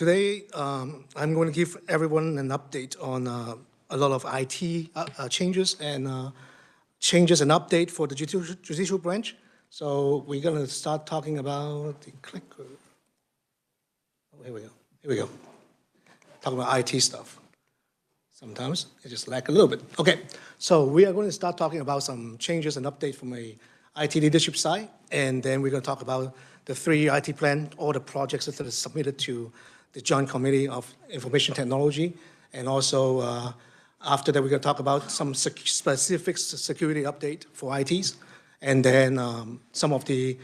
Today, I'm going to give everyone an update on a lot of IT changes and update for the judicial branch. So we're going to start talking about the clicker. Oh, here we go. Here we go. Talking about IT stuff. Sometimes it just lag a little bit. Okay, so we are going to start talking about some changes and update from a IT leadership side, and then we're going to talk about the 3 IT plan, all the projects that are submitted to the Joint Committee of Information Technology, and also after that we're going to talk about some specific security update for ITs, and then some of the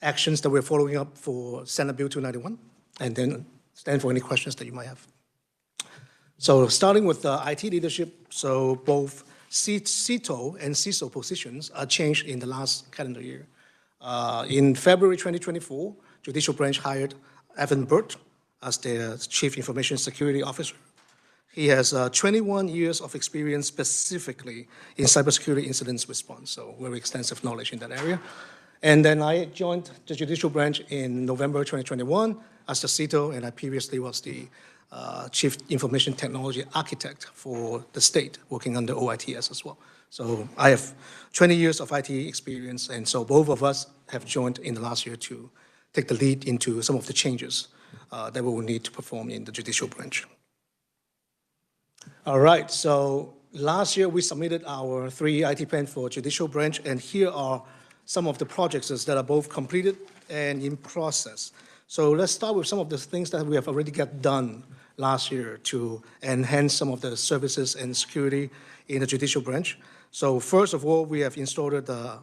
actions that we're following up for Senate Bill 291, and then stand for any questions that you might have. So starting with IT leadership, so both CTO and CISO positions are changed in the last calendar year. In February 2024, Judicial Branch hired Evan Burt as their Chief Information Security Officer. He has 21 years of experience specifically in cybersecurity incidents response, so very extensive knowledge in that area. And then I joined the Judicial Branch in November 2021 as the CISO, and I previously was the Chief Information Technology Architect for the state, working under OITS as well. So I have 20 years of IT experience, and so both of us have joined in the last year to take the lead into some of the changes that we will need to perform in the Judicial Branch. All right, so last year we submitted our 3 IT plan for Judicial Branch, and here are some of the projects that are both completed and in process. So let's start with some of the things that we have already got done last year to enhance some of the services and security in the Judicial Branch. So first of all, we have installed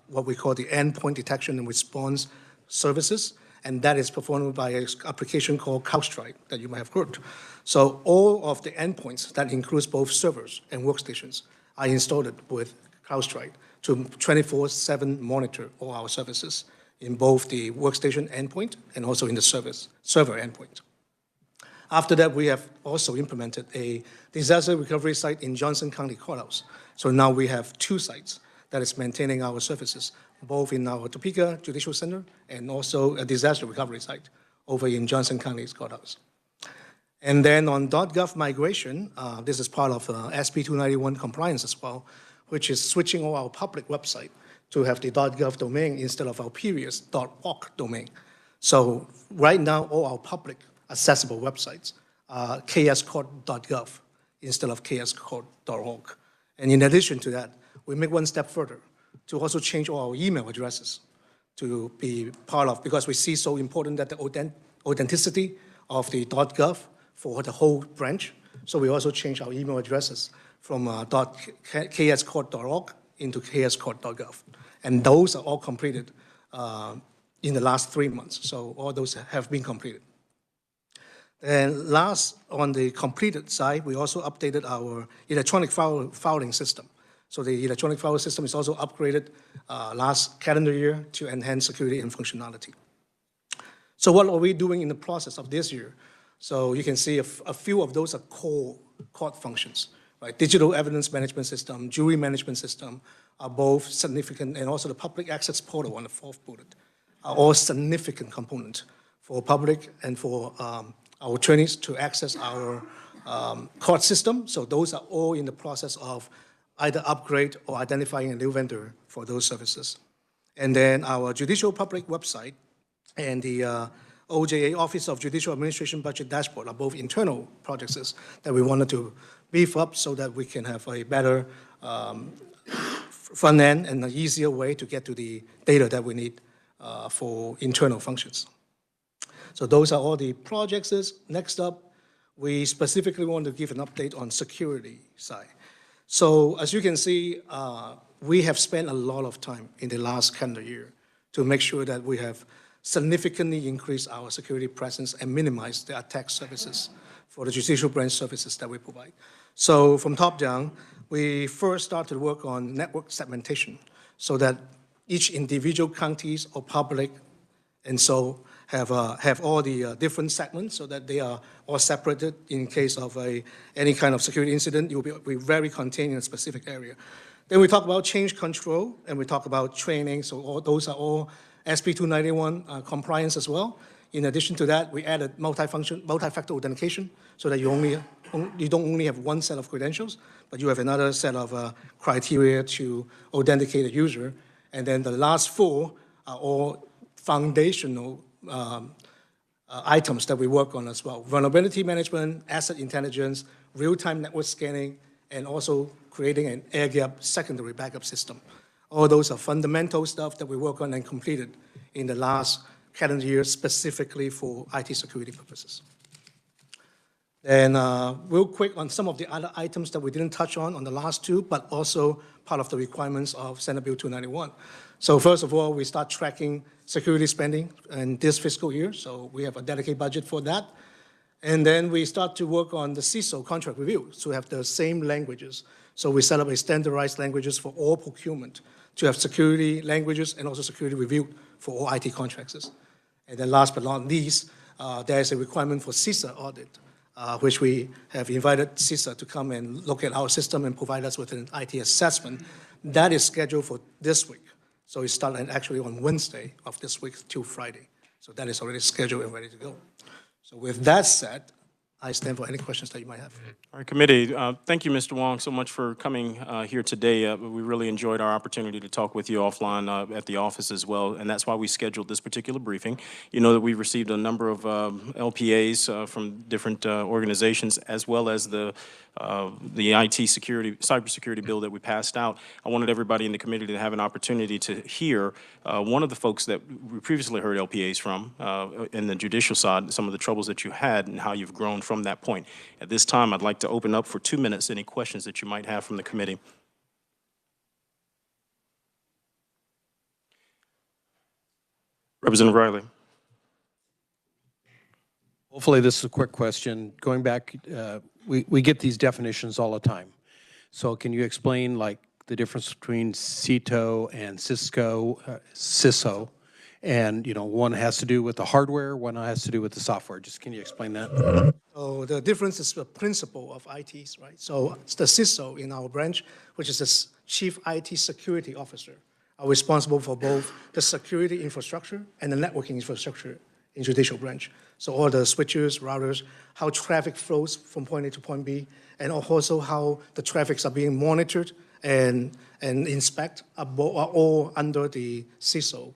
what we call the endpoint detection and response services, and that is performed by an application called CrowdStrike that you might have heard. So all of the endpoints, that includes both servers and workstations, are installed with CrowdStrike to 24/7 monitor all our services in both the workstation endpoint and also in the server endpoint. After that, we have also implemented a disaster recovery site in Johnson County Courthouse. So now we have 2 sites that is maintaining our services, both in our Topeka Judicial Center and also a disaster recovery site over in Johnson County's Courthouse. And then on .gov migration, this is part of SB 291 compliance as well, which is switching all our public website to have the .gov domain instead of our previous .org domain. So right now, all our public accessible websites are ks.gov instead of ks.org. And in addition to that, we make one step further to also change all our email addresses to be part of, because we see so important that the authenticity of the .gov for the whole branch. So we also change our email addresses from ks.org into ks.gov. And those are all completed in the last 3 months. So all those have been completed. And last, on the completed side, we also updated our electronic filing system. So the electronic filing system is also upgraded last calendar year to enhance security and functionality. So what are we doing in the process of this year? So you can see a few of those are core court functions, right? Digital evidence management system, jury management system are both significant, and also the public access portal on the 4th bullet are all significant components for public and for our attorneys to access our court system. So those are all in the process of either upgrade or identifying a new vendor for those services. And then our judicial public website and the OJA, Office of Judicial Administration Budget Dashboard, are both internal projects that we wanted to beef up so that we can have a better front end and an easier way to get to the data that we need for internal functions. So those are all the projects. Next up, we specifically want to give an update on security side. So as you can see, we have spent a lot of time in the last calendar year to make sure that we have significantly increased our security presence and minimized the attack services for the judicial branch services that we provide. So from top down, we first started to work on network segmentation so that each individual counties or public and so have all the different segments so that they are all separated in case of any kind of security incident. You'll be very contained in a specific area. Then we talk about change control, and we talk about training. So those are all SB 291 compliance as well. In addition to that, we added multi-factor authentication so that you don't only have one set of credentials, but you have another set of criteria to authenticate a user. And then the last four are all foundational items that we work on as well. Vulnerability management, asset intelligence, real-time network scanning, and also creating an air-gapped secondary backup system. All those are fundamental stuff that we work on and completed in the last calendar year specifically for IT security purposes. And real quick on some of the other items that we didn't touch on the last two, but also part of the requirements of Senate Bill 291. So first of all, we start tracking security spending in this fiscal year. So we have a dedicated budget for that. And then we start to work on the CISO contract review to have the same languages. So we set up a standardized languages for all procurement to have security languages and also security review for all IT contractors. And then last but not least, there is a requirement for CISA audit, which we have invited CISA to come and look at our system and provide us with an IT assessment. That is scheduled for this week. So it started actually on Wednesday of this week till Friday. So that is already scheduled and ready to go. So with that said, I stand for any questions that you might have. All right, committee, thank you, Mr. Wong, so much for coming here today. We really enjoyed our opportunity to talk with you offline at the office as well, and that's why we scheduled this particular briefing. You know that we've received a number of LPAs from different organizations, as well as the IT security, cybersecurity bill that we passed out. I wanted everybody in the committee to have an opportunity to hear one of the folks that we previously heard LPAs from in the judicial side, some of the troubles that you had and how you've grown from that point. At this time, I'd like to open up for 2 minutes any questions that you might have from the committee. Representative Riley. Hopefully this is a quick question. Going back, we get these definitions all the time. So can you explain like the difference between CITO and CISO? And you know, one has to do with the hardware, one has to do with the software. Just can you explain that? So the difference is the principle of ITs, right? So it's the CISO in our branch, which is the Chief IT Security Officer, are responsible for both the security infrastructure and the networking infrastructure in judicial branch. So all the switches, routers, how traffic flows from point A to point B, and also how the traffics are being monitored and inspected are all under the CISO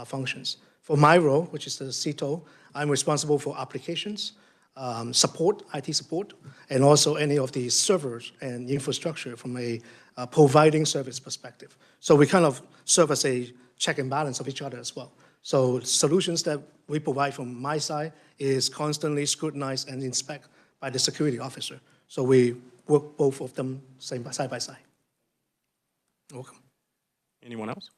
functions. For my role, which is the CITO, I'm responsible for applications, support, IT support, and also any of the servers and infrastructure from a providing service perspective. So we kind of serve as a check and balance of each other as well. So solutions that we provide from my side is constantly scrutinized and inspected by the security officer. So we work both of them side by side. You're welcome. Anyone else?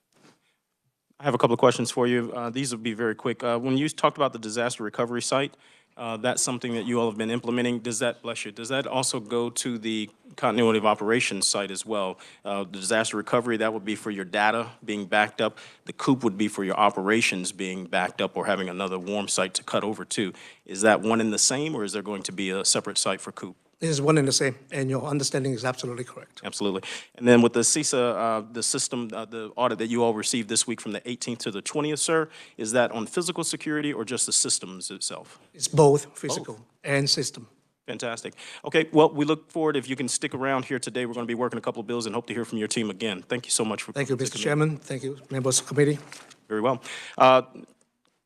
I have a couple of questions for you. These will be very quick. When you talked about the disaster recovery site, that's something that you all have been implementing. Does that, bless you, does that also go to the continuity of operations site as well? The disaster recovery, that would be for your data being backed up. The COOP would be for your operations being backed up or having another warm site to cut over to. Is that one and the same, or is there going to be a separate site for COOP? It is one and the same, and your understanding is absolutely correct. Absolutely. And then with the CISA, the system, the audit that you all received this week from the 18th to the 20th, sir, is that on physical security or just the systems itself? It's both physical and system. Fantastic. Okay, well, we look forward, if you can stick around here today, we're going to be working a couple of bills and hope to hear from your team again. Thank you so much for Thank you, Mr. Chairman. Thank you, members of the committee. Very well.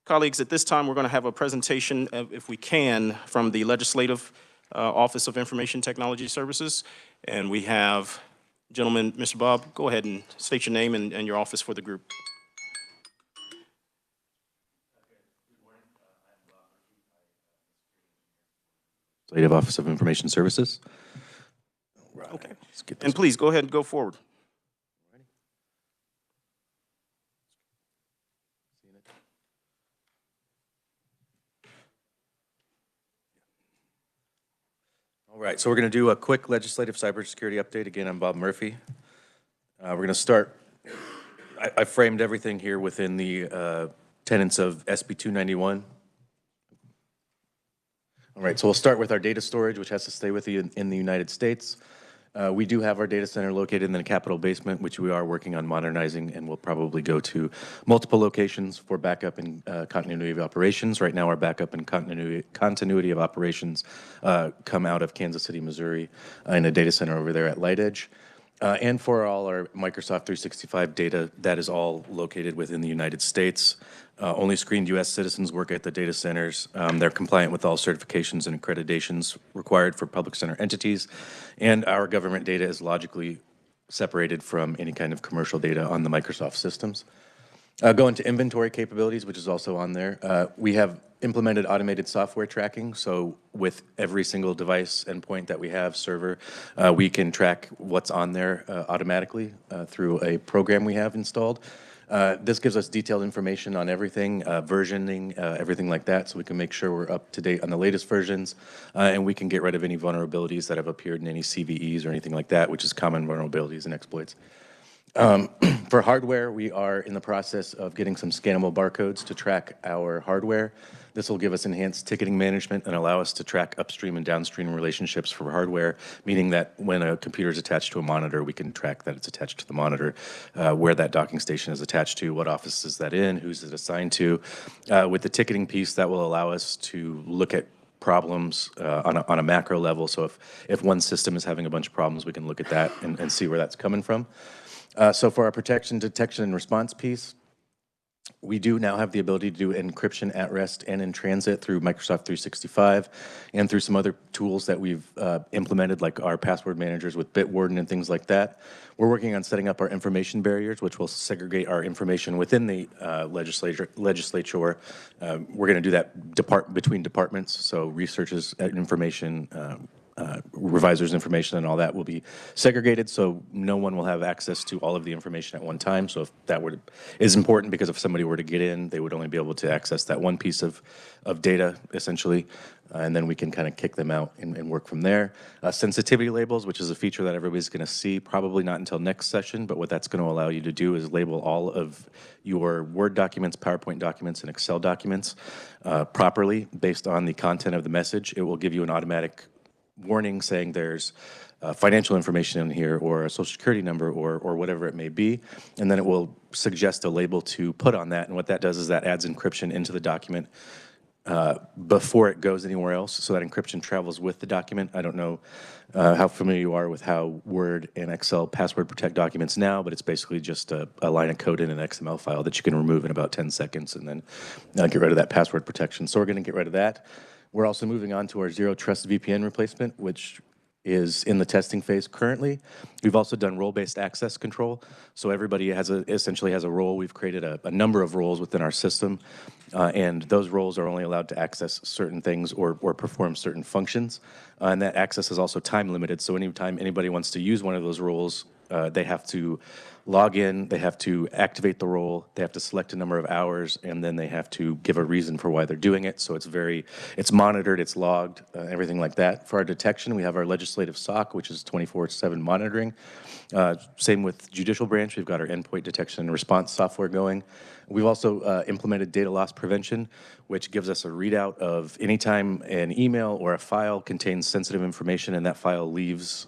Colleagues, at this time, we're going to have a presentation, if we can, from the Legislative Office of Information Technology Services. And we have, gentleman, Mr. Bob, go ahead and state your name and your office for the group. Legislative Office of Information Services. Right. Okay. And please go ahead and go forward. All right, so we're going to do a quick legislative cybersecurity update. Again, I'm Bob Murphy. We're going to start. I framed everything here within the tenets of SB 291. All right, so we'll start with our data storage, which has to stay with you in the United States. We do have our data center located in the Capitol basement, which we are working on modernizing, and we'll probably go to multiple locations for backup and continuity of operations. Right now, our backup and continuity of operations come out of Kansas City, Missouri, in a data center over there at Light Edge. And for all our Microsoft 365 data, that is all located within the United States. Only screened U.S. citizens work at the data centers. They're compliant with all certifications and accreditations required for public center entities. And our government data is logically separated from any kind of commercial data on the Microsoft systems. Go into inventory capabilities, which is also on there. We have implemented automated software tracking. So with every single device endpoint that we have, server, we can track what's on there automatically through a program we have installed. This gives us detailed information on everything, versioning, everything like that, so we can make sure we're up to date on the latest versions, and we can get rid of any vulnerabilities that have appeared in any CVEs or anything like that, which is common vulnerabilities and exploits. For hardware, we are in the process of getting some scannable barcodes to track our hardware. This will give us enhanced ticketing management and allow us to track upstream and downstream relationships for hardware, meaning that when a computer is attached to a monitor, we can track that it's attached to the monitor, where that docking station is attached to, what office is that in, who's it assigned to. With the ticketing piece, that will allow us to look at problems on a macro level. So if one system is having a bunch of problems, we can look at that and see where that's coming from. So for our protection, detection, and response piece, we do now have the ability to do encryption at rest and in transit through Microsoft 365 and through some other tools that we've implemented, like our password managers with Bitwarden and things like that. We're working on setting up our information barriers, which will segregate our information within the legislature. We're going to do that between departments, so researchers' information, revisers' information and all that will be segregated, so no one will have access to all of the information at one time. So if that is important, because if somebody were to get in, they would only be able to access that one piece of data, essentially, and then we can kind of kick them out and work from there. Sensitivity labels, which is a feature that everybody's going to see, probably not until next session, but what that's going to allow you to do is label all of your Word documents, PowerPoint documents, and Excel documents properly based on the content of the message. It will give you an automatic warning saying there's financial information in here or a social security number or whatever it may be, and then it will suggest a label to put on that. And what that does is that adds encryption into the document before it goes anywhere else, so that encryption travels with the document. I don't know how familiar you are with how Word and Excel password protect documents now, but it's basically just a line of code in an XML file that you can remove in about 10 seconds and then get rid of that password protection. So we're going to get rid of that. We're also moving on to our Zero Trust VPN replacement, which is in the testing phase currently. We've also done role-based access control. So everybody essentially has a role. We've created a number of roles within our system, and those roles are only allowed to access certain things or perform certain functions. And that access is also time limited. So anytime anybody wants to use one of those roles, they have to log in, they have to activate the role, they have to select a number of hours, and then they have to give a reason for why they're doing it. So it's monitored, it's logged, everything like that. For our detection, we have our legislative SOC, which is 24/7 monitoring. Same with judicial branch, we've got our endpoint detection and response software going. We've also implemented data loss prevention, which gives us a readout of anytime an email or a file contains sensitive information and that file leaves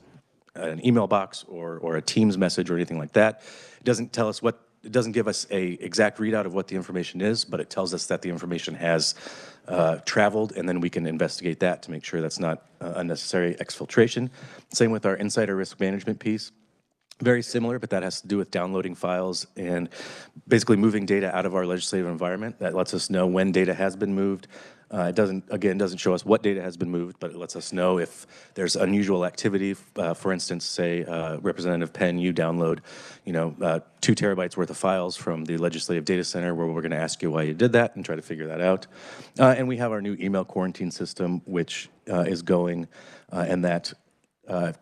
an email box or a Teams message or anything like that. It doesn't tell us it doesn't give us a exact readout of what the information is, but it tells us that the information has traveled, and then we can investigate that to make sure that's not unnecessary exfiltration. Same with our insider risk management piece. Very similar, but that has to do with downloading files and basically moving data out of our legislative environment. That lets us know when data has been moved. It doesn't show us what data has been moved, but it lets us know if there's unusual activity. For instance, say Representative Penn, you download, 2 terabytes worth of files from the legislative data center, where we're going to ask you why you did that and try to figure that out. And we have our new email quarantine system, which is going, and that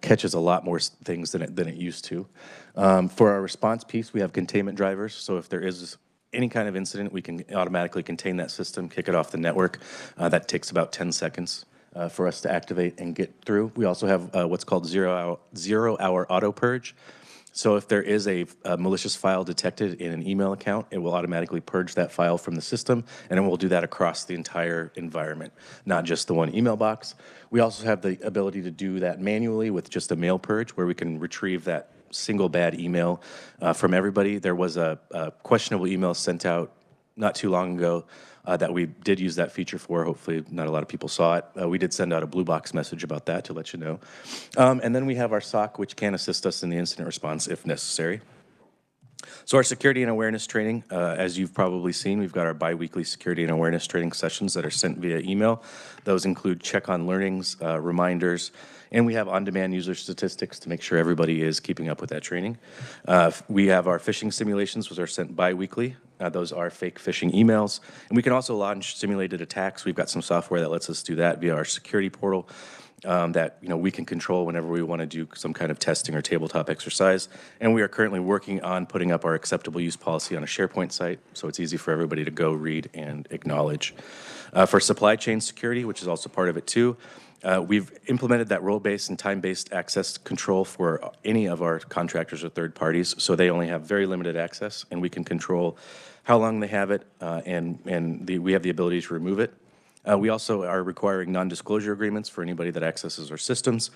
catches a lot more things than it used to. For our response piece, we have containment drivers. So if there is any kind of incident, we can automatically contain that system, kick it off the network. That takes about 10 seconds for us to activate and get through. We also have what's called zero-hour auto purge. So if there is a malicious file detected in an email account, it will automatically purge that file from the system, and it will do that across the entire environment, not just the one email box. We also have the ability to do that manually with just a mail purge, where we can retrieve that single bad email from everybody. There was a questionable email sent out not too long ago that we did use that feature for. Hopefully not a lot of people saw it. We did send out a blue box message about that to let you know. And then we have our SOC, which can assist us in the incident response if necessary. So our security and awareness training, as you've probably seen, we've got our bi-weekly security and awareness training sessions that are sent via email. Those include check-on learnings, reminders, and we have on-demand user statistics to make sure everybody is keeping up with that training. We have our phishing simulations, which are sent bi-weekly. Those are fake phishing emails. And we can also launch simulated attacks. We've got some software that lets us do that via our security portal. That we can control whenever we want to do some kind of testing or tabletop exercise. And we are currently working on putting up our acceptable use policy on a SharePoint site, so it's easy for everybody to go read and acknowledge. For supply chain security, which is also part of it too, we've implemented that role-based and time-based access control for any of our contractors or third parties, so they only have very limited access, and we can control how long they have it, and we have the ability to remove it. We also are requiring non-disclosure agreements for anybody that accesses our systems.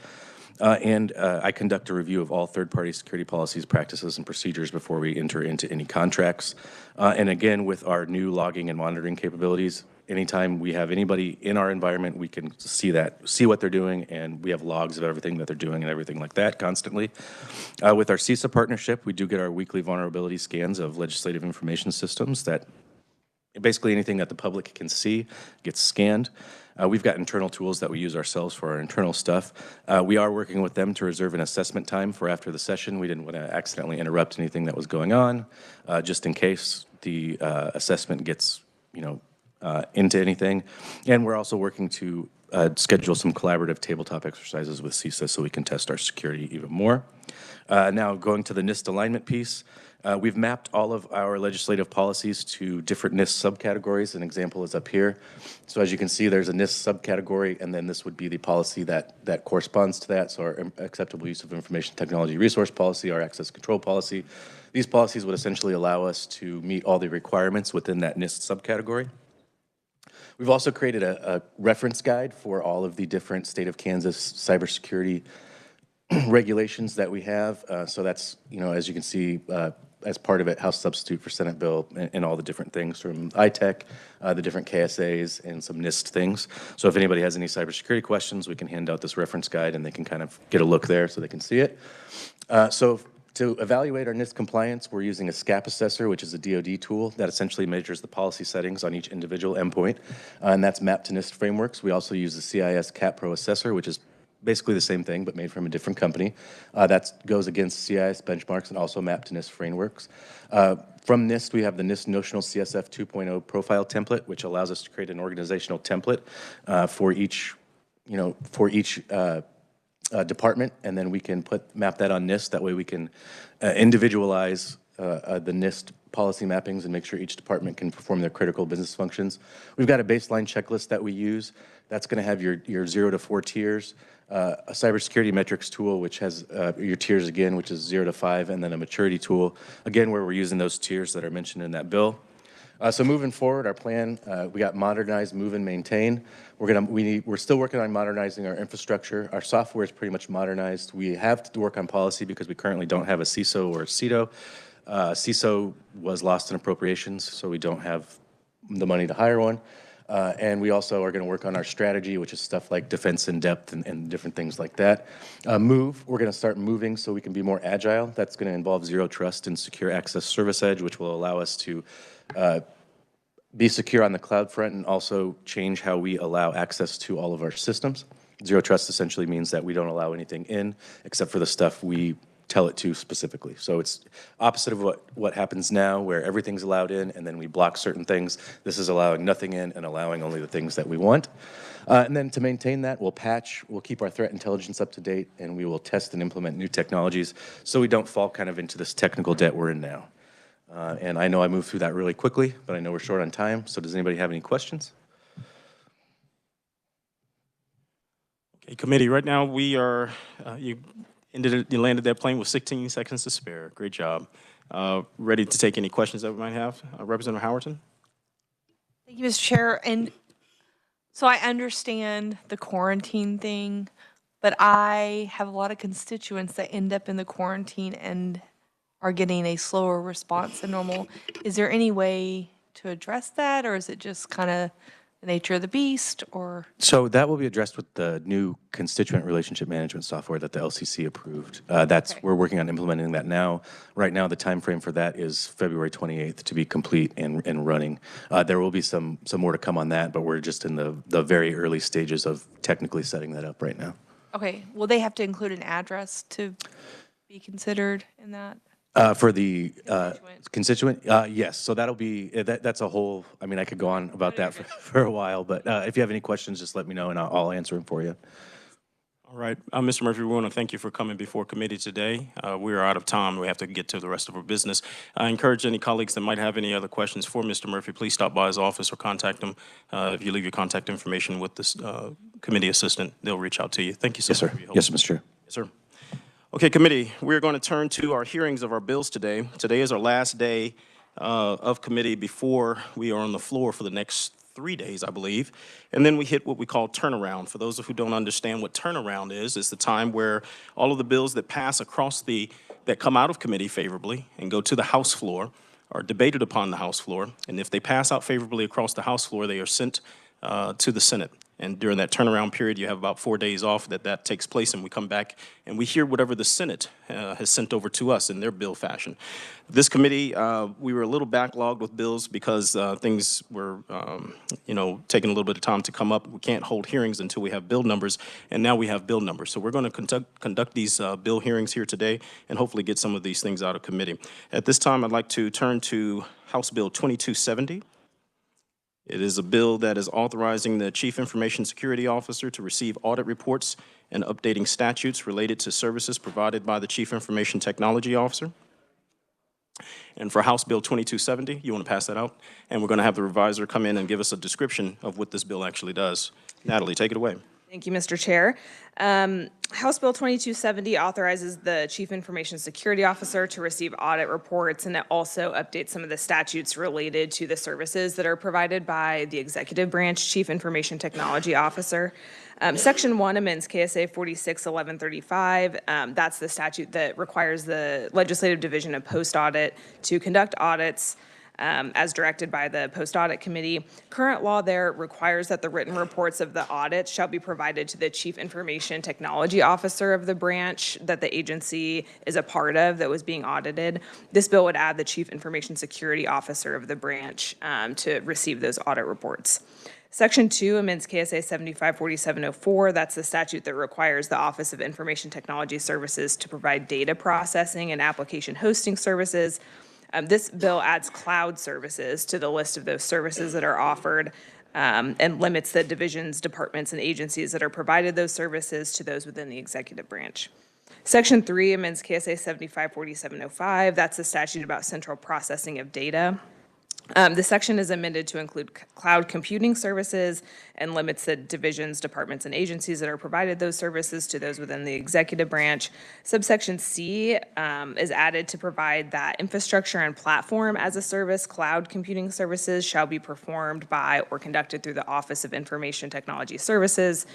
And I conduct a review of all third-party security policies, practices, and procedures before we enter into any contracts. And again, with our new logging and monitoring capabilities, anytime we have anybody in our environment, we can see what they're doing, and we have logs of everything that they're doing and everything like that constantly. With our CISA partnership, we do get our weekly vulnerability scans of legislative information systems that basically anything that the public can see gets scanned. We've got internal tools that we use ourselves for our internal stuff. We are working with them to reserve an assessment time for after the session. We didn't want to accidentally interrupt anything that was going on, just in case the assessment gets, into anything. And we're also working to schedule some collaborative tabletop exercises with CISA so we can test our security even more. Now going to the NIST alignment piece. We've mapped all of our legislative policies to different NIST subcategories. An example is up here. So as you can see, there's a NIST subcategory, and then this would be the policy that corresponds to that. So our acceptable use of information technology resource policy, our access control policy. These policies would essentially allow us to meet all the requirements within that NIST subcategory. We've also created a reference guide for all of the different state of Kansas cybersecurity regulations that we have. So that's, as you can see, as part of it, House Substitute for Senate Bill and all the different things from ITech, the different KSAs, and some NIST things. So if anybody has any cybersecurity questions, we can hand out this reference guide and they can kind of get a look there so they can see it. So to evaluate our NIST compliance, we're using a SCAP assessor, which is a DoD tool that essentially measures the policy settings on each individual endpoint, and that's mapped to NIST frameworks. We also use the CIS CAT Pro assessor, which is basically the same thing, but made from a different company. That goes against CIS benchmarks and also mapped to NIST frameworks. From NIST, we have the NIST Notional CSF 2.0 profile template, which allows us to create an organizational template for each, department, and then we can map that on NIST. That way we can individualize the NIST policy mappings and make sure each department can perform their critical business functions. We've got a baseline checklist that we use. That's going to have your 0 to 4 tiers, a cybersecurity metrics tool, which has your tiers again, which is 0 to 5, and then a maturity tool, again, where we're using those tiers that are mentioned in that bill. So moving forward, our plan, we got modernize, move, and maintain. We're still working on modernizing our infrastructure. Our software is pretty much modernized. We have to work on policy because we currently don't have a CISO or a CITO. CISO was lost in appropriations, so we don't have the money to hire one. And we also are going to work on our strategy, which is stuff like defense in depth and different things like that. Move, we're going to start moving so we can be more agile. That's going to involve zero trust and secure access service edge, which will allow us to be secure on the cloud front and also change how we allow access to all of our systems. Zero trust essentially means that we don't allow anything in except for the stuff we tell it to specifically. So it's opposite of what happens now, where everything's allowed in and then we block certain things. This is allowing nothing in and allowing only the things that we want. And then to maintain that, we'll patch, we'll keep our threat intelligence up to date, and we will test and implement new technologies so we don't fall kind of into this technical debt we're in now. And I know I moved through that really quickly, but I know we're short on time. So does anybody have any questions? Okay, committee, right now we are, You landed that plane with 16 seconds to spare. Great job. Ready to take any questions that we might have? Representative Howerton? Thank you, Mr. Chair. And so I understand the quarantine thing, but I have a lot of constituents that end up in the quarantine and are getting a slower response than normal. Is there any way to address that, or is it just kind of the nature of the beast, or? So that will be addressed with the new constituent relationship management software that the LCC approved. We're working on implementing that now. Right now, the time frame for that is February 28th to be complete and running. There will be some more to come on that, but we're just in the very early stages of technically setting that up right now. Okay, will they have to include an address to be considered in that? For the constituent, yes. So that'll be, that's a whole, I mean, I could go on about that for a while, but if you have any questions, just let me know and I'll answer them for you. All right. Mr. Murphy, we want to thank you for coming before committee today. We are out of time. We have to get to the rest of our business. I encourage any colleagues that might have any other questions for Mr. Murphy, please stop by his office or contact him. If you leave your contact information with this committee assistant, they'll reach out to you. Thank you so Yes, much sir. for your help. Yes, Mr. Chair. Yes, sir. Okay, committee, we're going to turn to our hearings of our bills today. Today is our last day of committee before we are on the floor for the next 3 days, I believe. And then we hit what we call turnaround. For those who don't understand what turnaround is, it's the time where all of the bills that pass that come out of committee favorably and go to the House floor are debated upon the House floor. And if they pass out favorably across the House floor, they are sent to the Senate. And during that turnaround period, you have about 4 days off that takes place, and we come back and we hear whatever the Senate has sent over to us in their bill fashion. This committee, we were a little backlogged with bills because things were, taking a little bit of time to come up. We can't hold hearings until we have bill numbers, and now we have bill numbers. So we're going to conduct these bill hearings here today and hopefully get some of these things out of committee. At this time, I'd like to turn to House Bill 2270. It is a bill that is authorizing the Chief Information Security Officer to receive audit reports and updating statutes related to services provided by the Chief Information Technology Officer. And for House Bill 2270, you want to pass that out? And we're going to have the revisor come in and give us a description of what this bill actually does. Natalie, take it away. Thank you, Mr. Chair. House Bill 2270 authorizes the Chief Information Security Officer to receive audit reports, and it also updates some of the statutes related to the services that are provided by the Executive Branch Chief Information Technology Officer. Section 1 amends KSA 461135. That's the statute that requires the Legislative Division of Post Audit to conduct audits as directed by the Post Audit Committee. Current law there requires that the written reports of the audit shall be provided to the Chief Information Technology Officer of the branch that the agency is a part of that was being audited. This bill would add the Chief Information Security Officer of the branch to receive those audit reports. Section 2 amends KSA 754704. That's the statute that requires the Office of Information Technology Services to provide data processing and application hosting services. This bill adds cloud services to the list of those services that are offered and limits the divisions, departments, and agencies that are provided those services to those within the executive branch. Section 3 amends KSA 754705. That's the statute about central processing of data. The section is amended to include cloud computing services and limits the divisions, departments, and agencies that are provided those services to those within the executive branch. Subsection C is added to provide that infrastructure and platform as a service cloud computing services shall be performed by or conducted through the Office of Information Technology Services.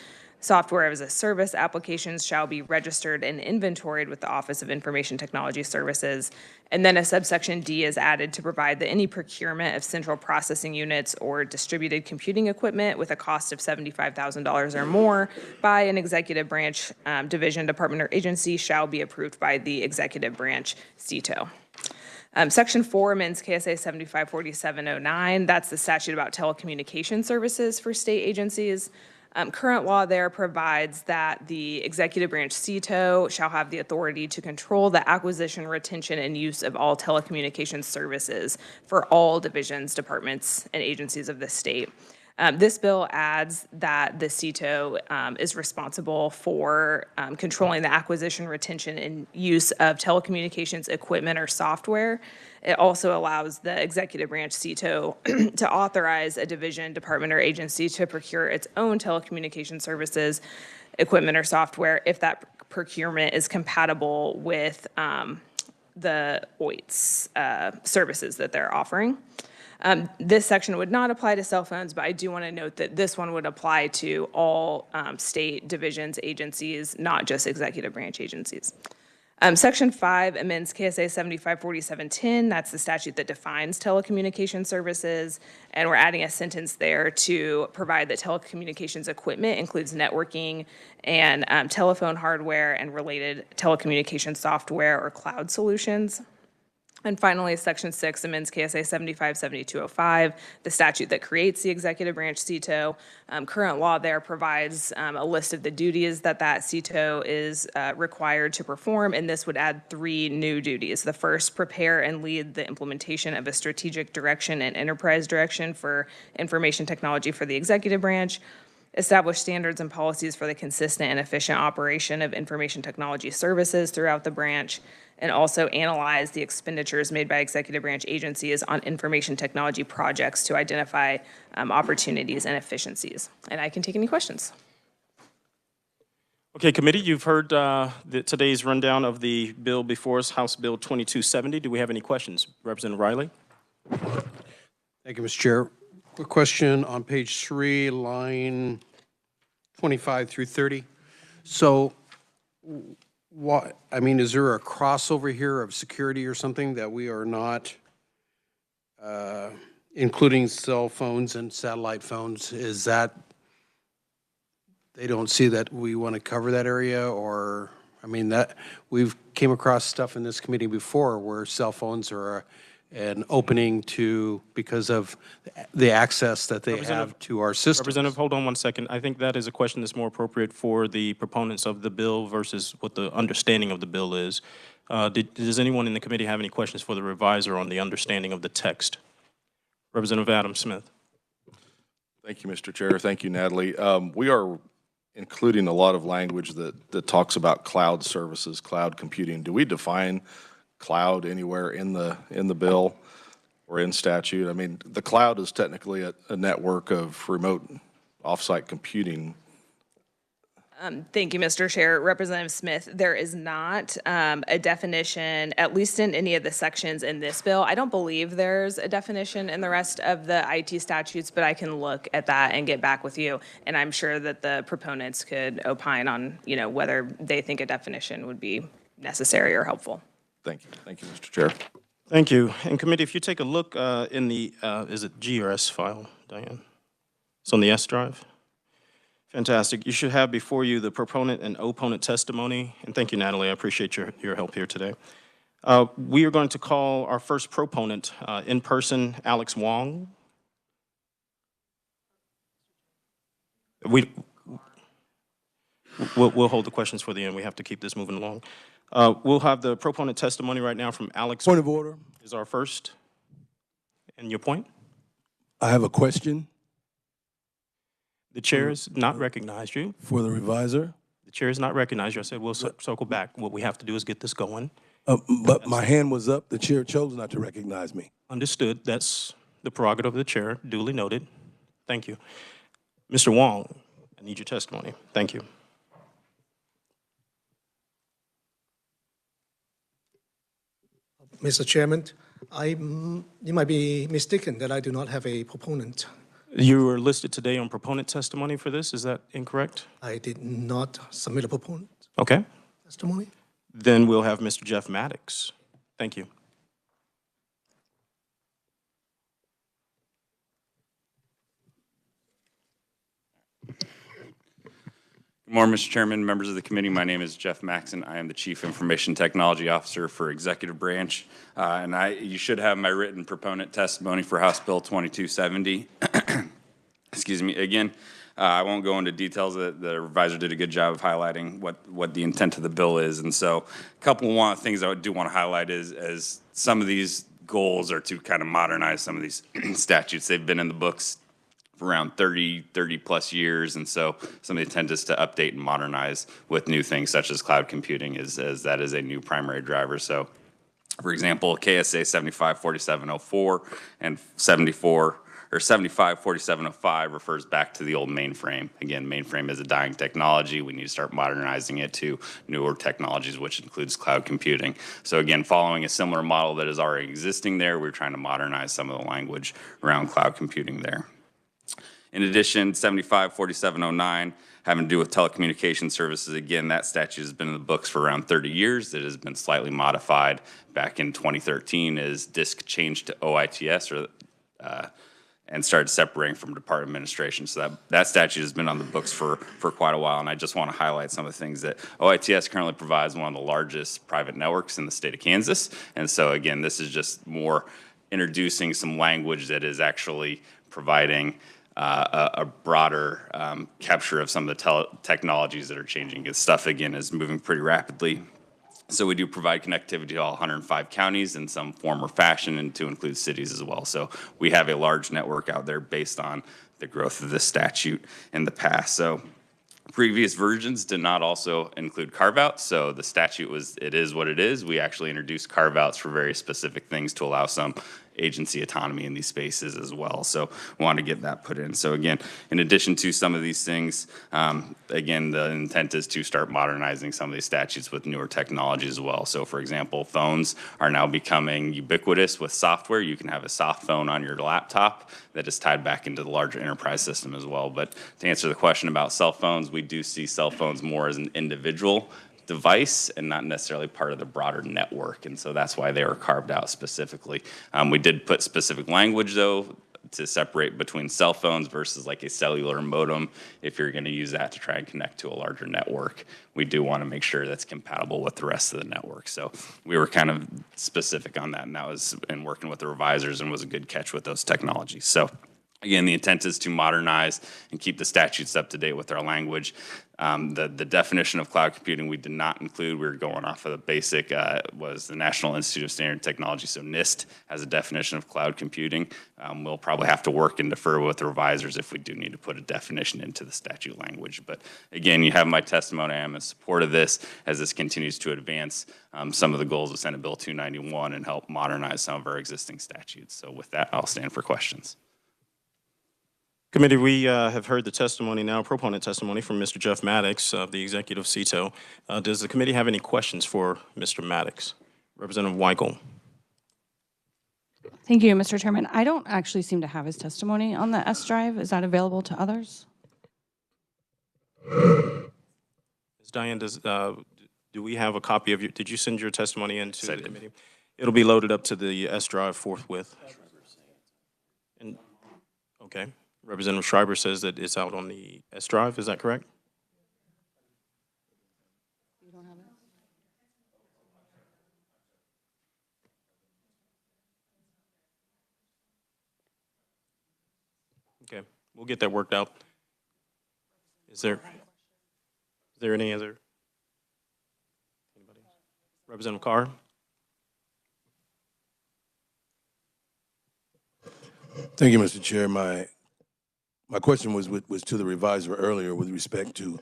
Software as a service applications shall be registered and inventoried with the Office of Information Technology Services. And then a subsection D is added to provide that any procurement of central processing units or distributed computing equipment with a cost of $75,000 or more by an executive branch division, department, or agency shall be approved by the executive branch CTO. Section 4 amends KSA 754709. That's the statute about telecommunication services for state agencies. Current law there provides that the executive branch CTO shall have the authority to control the acquisition, retention, and use of all telecommunications services for all divisions, departments, and agencies of the state. This bill adds that the CTO is responsible for controlling the acquisition, retention, and use of telecommunications equipment or software. It also allows the executive branch CTO to authorize a division, department, or agency to procure its own telecommunication services, equipment, or software if that procurement is compatible with the OIT's services that they're offering. This section would not apply to cell phones, but I do want to note that this one would apply to all state divisions, agencies, not just executive branch agencies. Section 5 amends KSA 754710. That's the statute that defines telecommunication services. And we're adding a sentence there to provide that telecommunications equipment includes networking and telephone hardware and related telecommunication software or cloud solutions. And finally, Section 6 amends KSA 757205, the statute that creates the executive branch CTO. Current law there provides a list of the duties that CTO is required to perform, and this would add 3 new duties. The first, prepare and lead the implementation of a strategic direction and enterprise direction for information technology for the executive branch. Establish standards and policies for the consistent and efficient operation of information technology services throughout the branch, and also analyze the expenditures made by executive branch agencies on information technology projects to identify opportunities and efficiencies. And I can take any questions. Okay, committee, you've heard today's rundown of the bill before us, House Bill 2270. Do we have any questions? Representative Riley? Thank you, Mr. Chair. Quick question on page 3, line 25 through 30. So what, I mean, is there a crossover here of security or something that we are not including cell phones and satellite phones? Is that, they don't see that we want to cover that area? Or, I mean, that we've came across stuff in this committee before where cell phones are an opening to, because of the access that they have to our systems. Representative, hold on one second. I think that is a question that's more appropriate for the proponents of the bill versus what the understanding of the bill is. Does anyone in the committee have any questions for the reviser on the understanding of the text? Representative Adam Smith. Thank you, Mr. Chair. Thank you, Natalie. We are including a lot of language that talks about cloud services, cloud computing. Do we define cloud anywhere in the bill or in statute? I mean, the cloud is technically a network of remote offsite computing. Thank you, Mr. Chair. Representative Smith, there is not a definition, at least in any of the sections in this bill. I don't believe there's a definition in the rest of the IT statutes, but I can look at that and get back with you. And I'm sure that the proponents could opine on, you know, whether they think a definition would be necessary or helpful. Thank you. Thank you, Mr. Chair. Thank you. And committee, if you take a look in the, is it G or S file, Diane? It's on the S drive. Fantastic. You should have before you the proponent and opponent testimony. And thank you, Natalie. I appreciate your help here today. We are going to call our first proponent in person, Alex Wong. We'll hold the questions for the end. We have to keep this moving along. We'll have the proponent testimony right now from Alex. Point of order. Is our first. And your point? I have a question. The chair has not recognized you. For the reviser. The chair has not recognized you. I said we'll circle back. What we have to do is get this going. But my hand was up. The chair chose not to recognize me. Understood. That's the prerogative of the chair. Duly noted. Thank you. Mr. Wong, I need your testimony. Thank you. Mr. Chairman, you might be mistaken that I do not have a proponent. You were listed today on proponent testimony for this. Is that incorrect? I did not submit a proponent Okay. testimony. Then we'll have Mr. Jeff Maddox. Thank you. Good morning, Mr. Chairman, members of the committee. My name is Jeff Maxon. I am the Chief Information Technology Officer for Executive Branch. You should have my written proponent testimony for House Bill 2270. Excuse me. Again, I won't go into details. The reviser did a good job of highlighting what the intent of the bill is. And so a couple of things I do want to highlight is some of these goals are to kind of modernize some of these statutes. They've been in the books for around 30 plus years, and so some of the intent is to update and modernize with new things such as cloud computing, as that is a new primary driver. So, for example, KSA 754704 and or 754705 refers back to the old mainframe. Again, mainframe is a dying technology. We need to start modernizing it to newer technologies, which includes cloud computing. So again, following a similar model that is already existing there, we're trying to modernize some of the language around cloud computing there. In addition, 754709, having to do with telecommunication services, again, that statute has been in the books for around 30 years. It has been slightly modified back in 2013 as DISC changed to OITS and started separating from Department Administration. So that statute has been on the books for quite a while, and I just want to highlight some of the things that OITS currently provides one of the largest private networks in the state of Kansas. And so again, this is just more introducing some language that is actually providing a broader capture of some of the technologies that are changing. This stuff, again, is moving pretty rapidly. So we do provide connectivity to all 105 counties in some form or fashion, and to include cities as well. So we have a large network out there based on the growth of this statute in the past. So previous versions did not also include carve-outs, so the statute it is what it is. We actually introduced carve-outs for very specific things to allow some agency autonomy in these spaces as well. So we want to get that put in. So again, in addition to some of these things, again, the intent is to start modernizing some of these statutes with newer technology as well. So for example, phones are now becoming ubiquitous with software. You can have a soft phone on your laptop that is tied back into the larger enterprise system as well. But to answer the question about cell phones, we do see cell phones more as an individual device and not necessarily part of the broader network, and so that's why they were carved out specifically. We did put specific language, though, to separate between cell phones versus like a cellular modem. If you're going to use that to try and connect to a larger network, we do want to make sure that's compatible with the rest of the network. So we were kind of specific on that, and that was in working with the revisers and was a good catch with those technologies. So again, the intent is to modernize and keep the statutes up to date with our language. The definition of cloud computing we did not include. We were going off of the basic, was the National Institute of Standard Technology, so NIST has a definition of cloud computing. We'll probably have to work and defer with the revisers if we do need to put a definition into the statute language. But again, you have my testimony. I am in support of this as this continues to advance some of the goals of Senate Bill 291 and help modernize some of our existing statutes. So with that, I'll stand for questions. Committee, we have heard the testimony now, proponent testimony from Mr. Jeff Maddox of the Executive CETO. Does the committee have any questions for Mr. Maddox? Representative Weigel. Thank you, Mr. Chairman. I don't actually seem to have his testimony on the S drive. Is that available to others? Ms. Diane, do we have a copy of did you send your testimony into the committee? It'll be loaded up to the S drive forthwith. And, okay. Representative Schreiber says that it's out on the S drive. Is that correct? You don't have it? Okay, we'll get that worked out. Is there any other? Anybody? Representative Carr? Thank you, Mr. Chair. My question was to the reviser earlier with respect to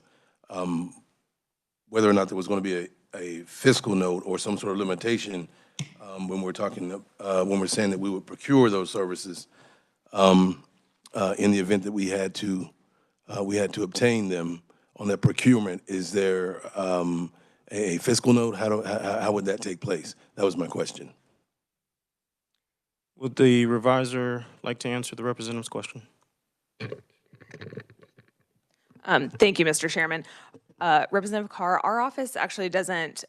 whether or not there was going to be a fiscal note or some sort of limitation when we're talking when we're saying that we would procure those services in the event that we had to obtain them on that procurement. Is there a fiscal note? How would that take place? That was my question. Would the reviser like to answer the representative's question? Thank you, Mr. Chairman. Representative Carr, our office actually doesn't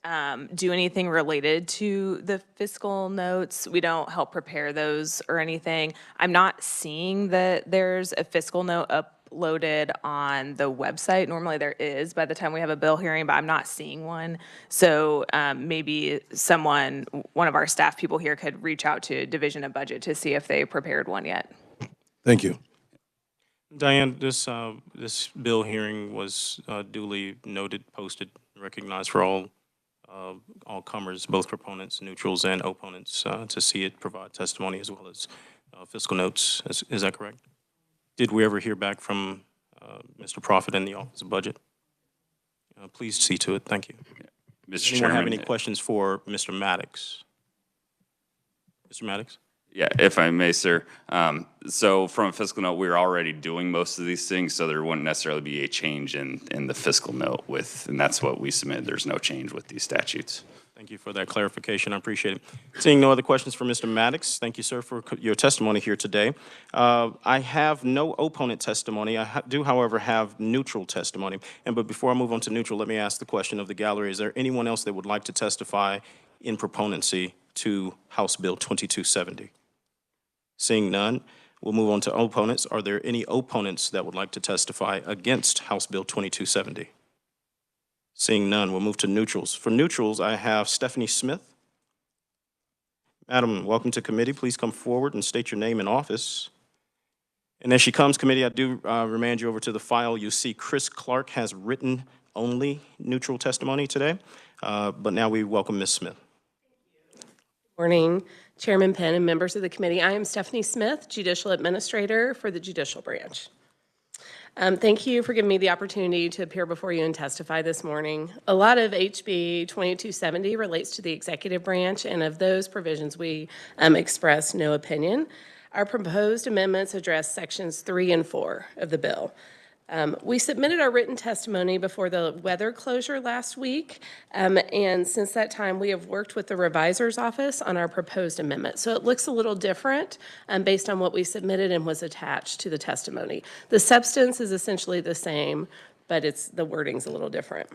do anything related to the fiscal notes. We don't help prepare those or anything. I'm not seeing that there's a fiscal note uploaded on the website. Normally there is by the time we have a bill hearing, but I'm not seeing one. So maybe one of our staff people here could reach out to Division of Budget to see if they prepared one yet. Thank you. Diane, this bill hearing was duly noted, posted, recognized for all comers, both proponents, neutrals, and opponents, to see it provide testimony as well as fiscal notes. Is that correct? Did we ever hear back from Mr. Profit in the Office of Budget? Please see to it. Thank you. Mr. Anyone Chairman, have any questions for Mr. Maddox? Mr. Maddox? Yeah, if I may, sir. So from a fiscal note, we're already doing most of these things, so there wouldn't necessarily be a change in the fiscal note with, and that's what we submitted. There's no change with these statutes. Thank you for that clarification. I appreciate it. Seeing no other questions for Mr. Maddox, thank you, sir, for your testimony here today. I have no opponent testimony. I do, however, have neutral testimony. But before I move on to neutral, let me ask the question of the gallery. Is there anyone else that would like to testify in proponency to House Bill 2270? Seeing none, we'll move on to opponents. Are there any opponents that would like to testify against House Bill 2270? Seeing none, we'll move to neutrals. For neutrals, I have Stephanie Smith. Madam, welcome to committee. Please come forward and state your name and office. And as she comes, committee, I do remand you over to the file. You see Chris Clark has written only neutral testimony today, but now we welcome Ms. Smith. Morning, Chairman Penn and members of the committee. I am Stephanie Smith, Judicial Administrator for the Judicial Branch. Thank you for giving me the opportunity to appear before you and testify this morning. A lot of HB 2270 relates to the executive branch, and of those provisions, we express no opinion. Our proposed amendments address sections 3 and 4 of the bill. We submitted our written testimony before the weather closure last week, and since that time, we have worked with the revisor's office on our proposed amendment. So it looks a little different based on what we submitted and was attached to the testimony. The substance is essentially the same, but the wording's a little different.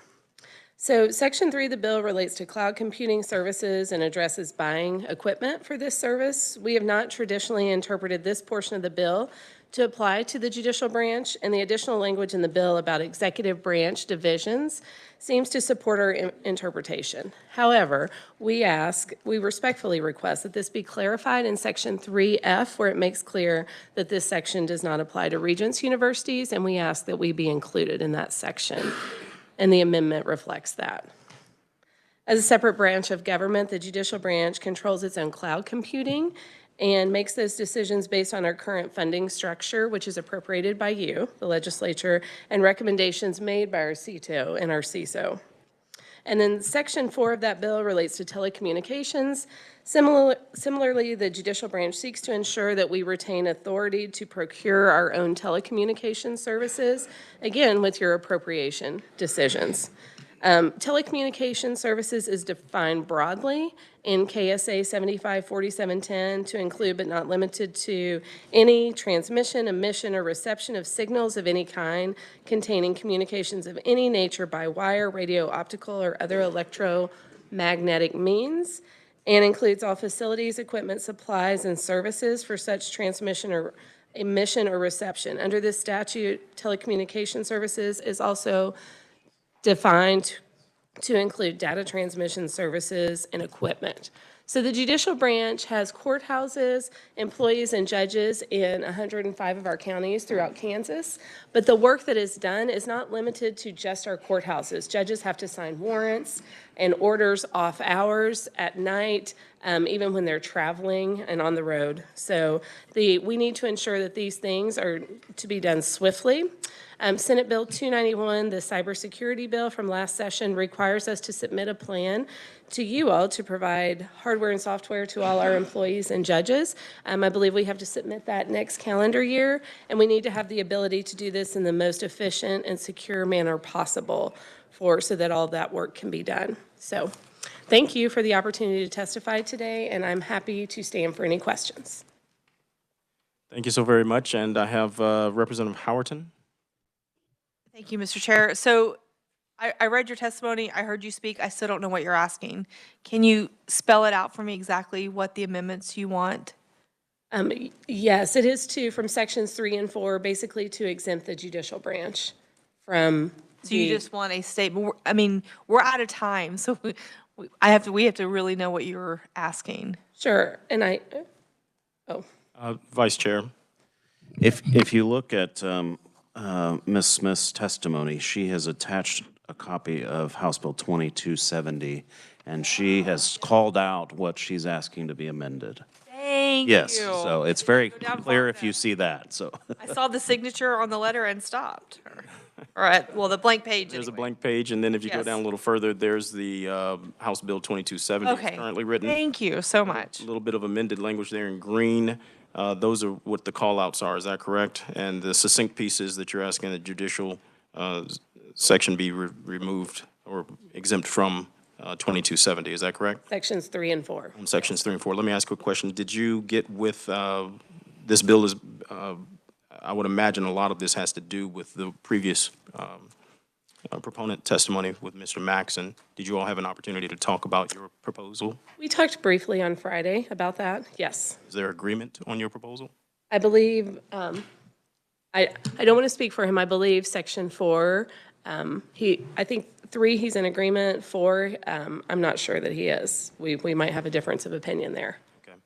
So Section 3 of the bill relates to cloud computing services and addresses buying equipment for this service. We have not traditionally interpreted this portion of the bill to apply to the judicial branch, and the additional language in the bill about executive branch divisions seems to support our interpretation. However, we respectfully request that this be clarified in Section 3F, where it makes clear that this section does not apply to Regents universities, and we ask that we be included in that section, and the amendment reflects that. As a separate branch of government, the judicial branch controls its own cloud computing and makes those decisions based on our current funding structure, which is appropriated by you, the legislature, and recommendations made by our CTO and our CISO. And then Section 4 of that bill relates to telecommunications. Similarly, the judicial branch seeks to ensure that we retain authority to procure our own telecommunications services, again, with your appropriation decisions. Telecommunication services is defined broadly in KSA 754710 to include but not limited to any transmission, emission, or reception of signals of any kind containing communications of any nature by wire, radio, optical, or other electromagnetic means, and includes all facilities, equipment, supplies, and services for such transmission or emission or reception. Under this statute, telecommunication services is also defined to include data transmission services and equipment. So the judicial branch has courthouses, employees, and judges in 105 of our counties throughout Kansas. But the work that is done is not limited to just our courthouses. Judges have to sign warrants and orders off hours at night, even when they're traveling and on the road. So we need to ensure that these things are to be done swiftly. Senate Bill 291, the cybersecurity bill from last session, requires us to submit a plan to you all to provide hardware and software to all our employees and judges. I believe we have to submit that next calendar year, and we need to have the ability to do this in the most efficient and secure manner possible so that all that work can be done. So thank you for the opportunity to testify today, and I'm happy to stand for any questions. Thank you so very much, and I have Representative Howerton. Thank you, Mr. Chair. So I read your testimony. I heard you speak. I still don't know what you're asking. Can you spell it out for me exactly what the amendments you want? Yes, it is from sections 3 and 4, basically to exempt the judicial branch from. So you just want a statement. I mean, we're out of time, so we have to really know what you're asking. Sure, and Vice Chair. If you look at Ms. Smith's testimony, she has attached a copy of House Bill 2270, and she has called out what she's asking to be amended. Thank Yes, you. so it's very clear if you see that, so. I saw the signature on the letter and stopped. Or, well, the blank page There's a anyway. blank page, and then if you go Yes. down a little further, there's the House Bill 2270 Okay. that's currently written. Thank you so much. A little bit of amended language there in green. Those are what the call-outs are, is that correct? And the succinct pieces that you're asking the judicial section be removed or exempt from 2270, is that correct? Sections 3 and 4. On sections 3 and 4. Let me ask you a question. Did you get with, this bill is, I would imagine a lot of this has to do with the previous proponent testimony with Mr. Maxon. Did you all have an opportunity to talk about your proposal? We talked briefly on Friday about that, yes. Is there agreement on your proposal? I believe, I don't want to speak for him, I believe section 4, I think 3, he's in agreement, 4, I'm not sure that he is. We might have a difference of opinion there. Okay.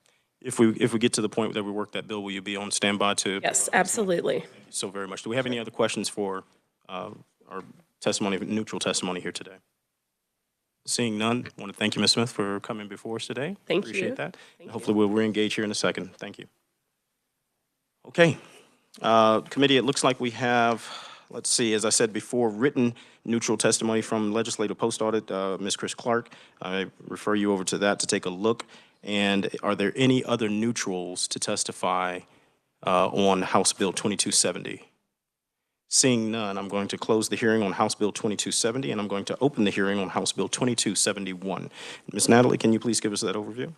If we get to the point that we work that bill, will you be on standby to? Yes, absolutely. Thank you so very much. Do we have any other questions for our testimony, neutral testimony here today? Seeing none, I want to thank you, Ms. Smith, for coming before us today. Thank you. Appreciate that. Thank Hopefully we'll reengage here in a second. Thank you. Okay. Committee, it looks like we have, let's see, as I said before, written neutral testimony from Legislative Post Audit, Ms. Chris Clark. I refer you over to that to take a look. And are there any other neutrals to testify on House Bill 2270? Seeing none, I'm going to close the hearing on House Bill 2270, and I'm going to open the hearing on House Bill 2271. Ms. Natalie, can you please give us that overview?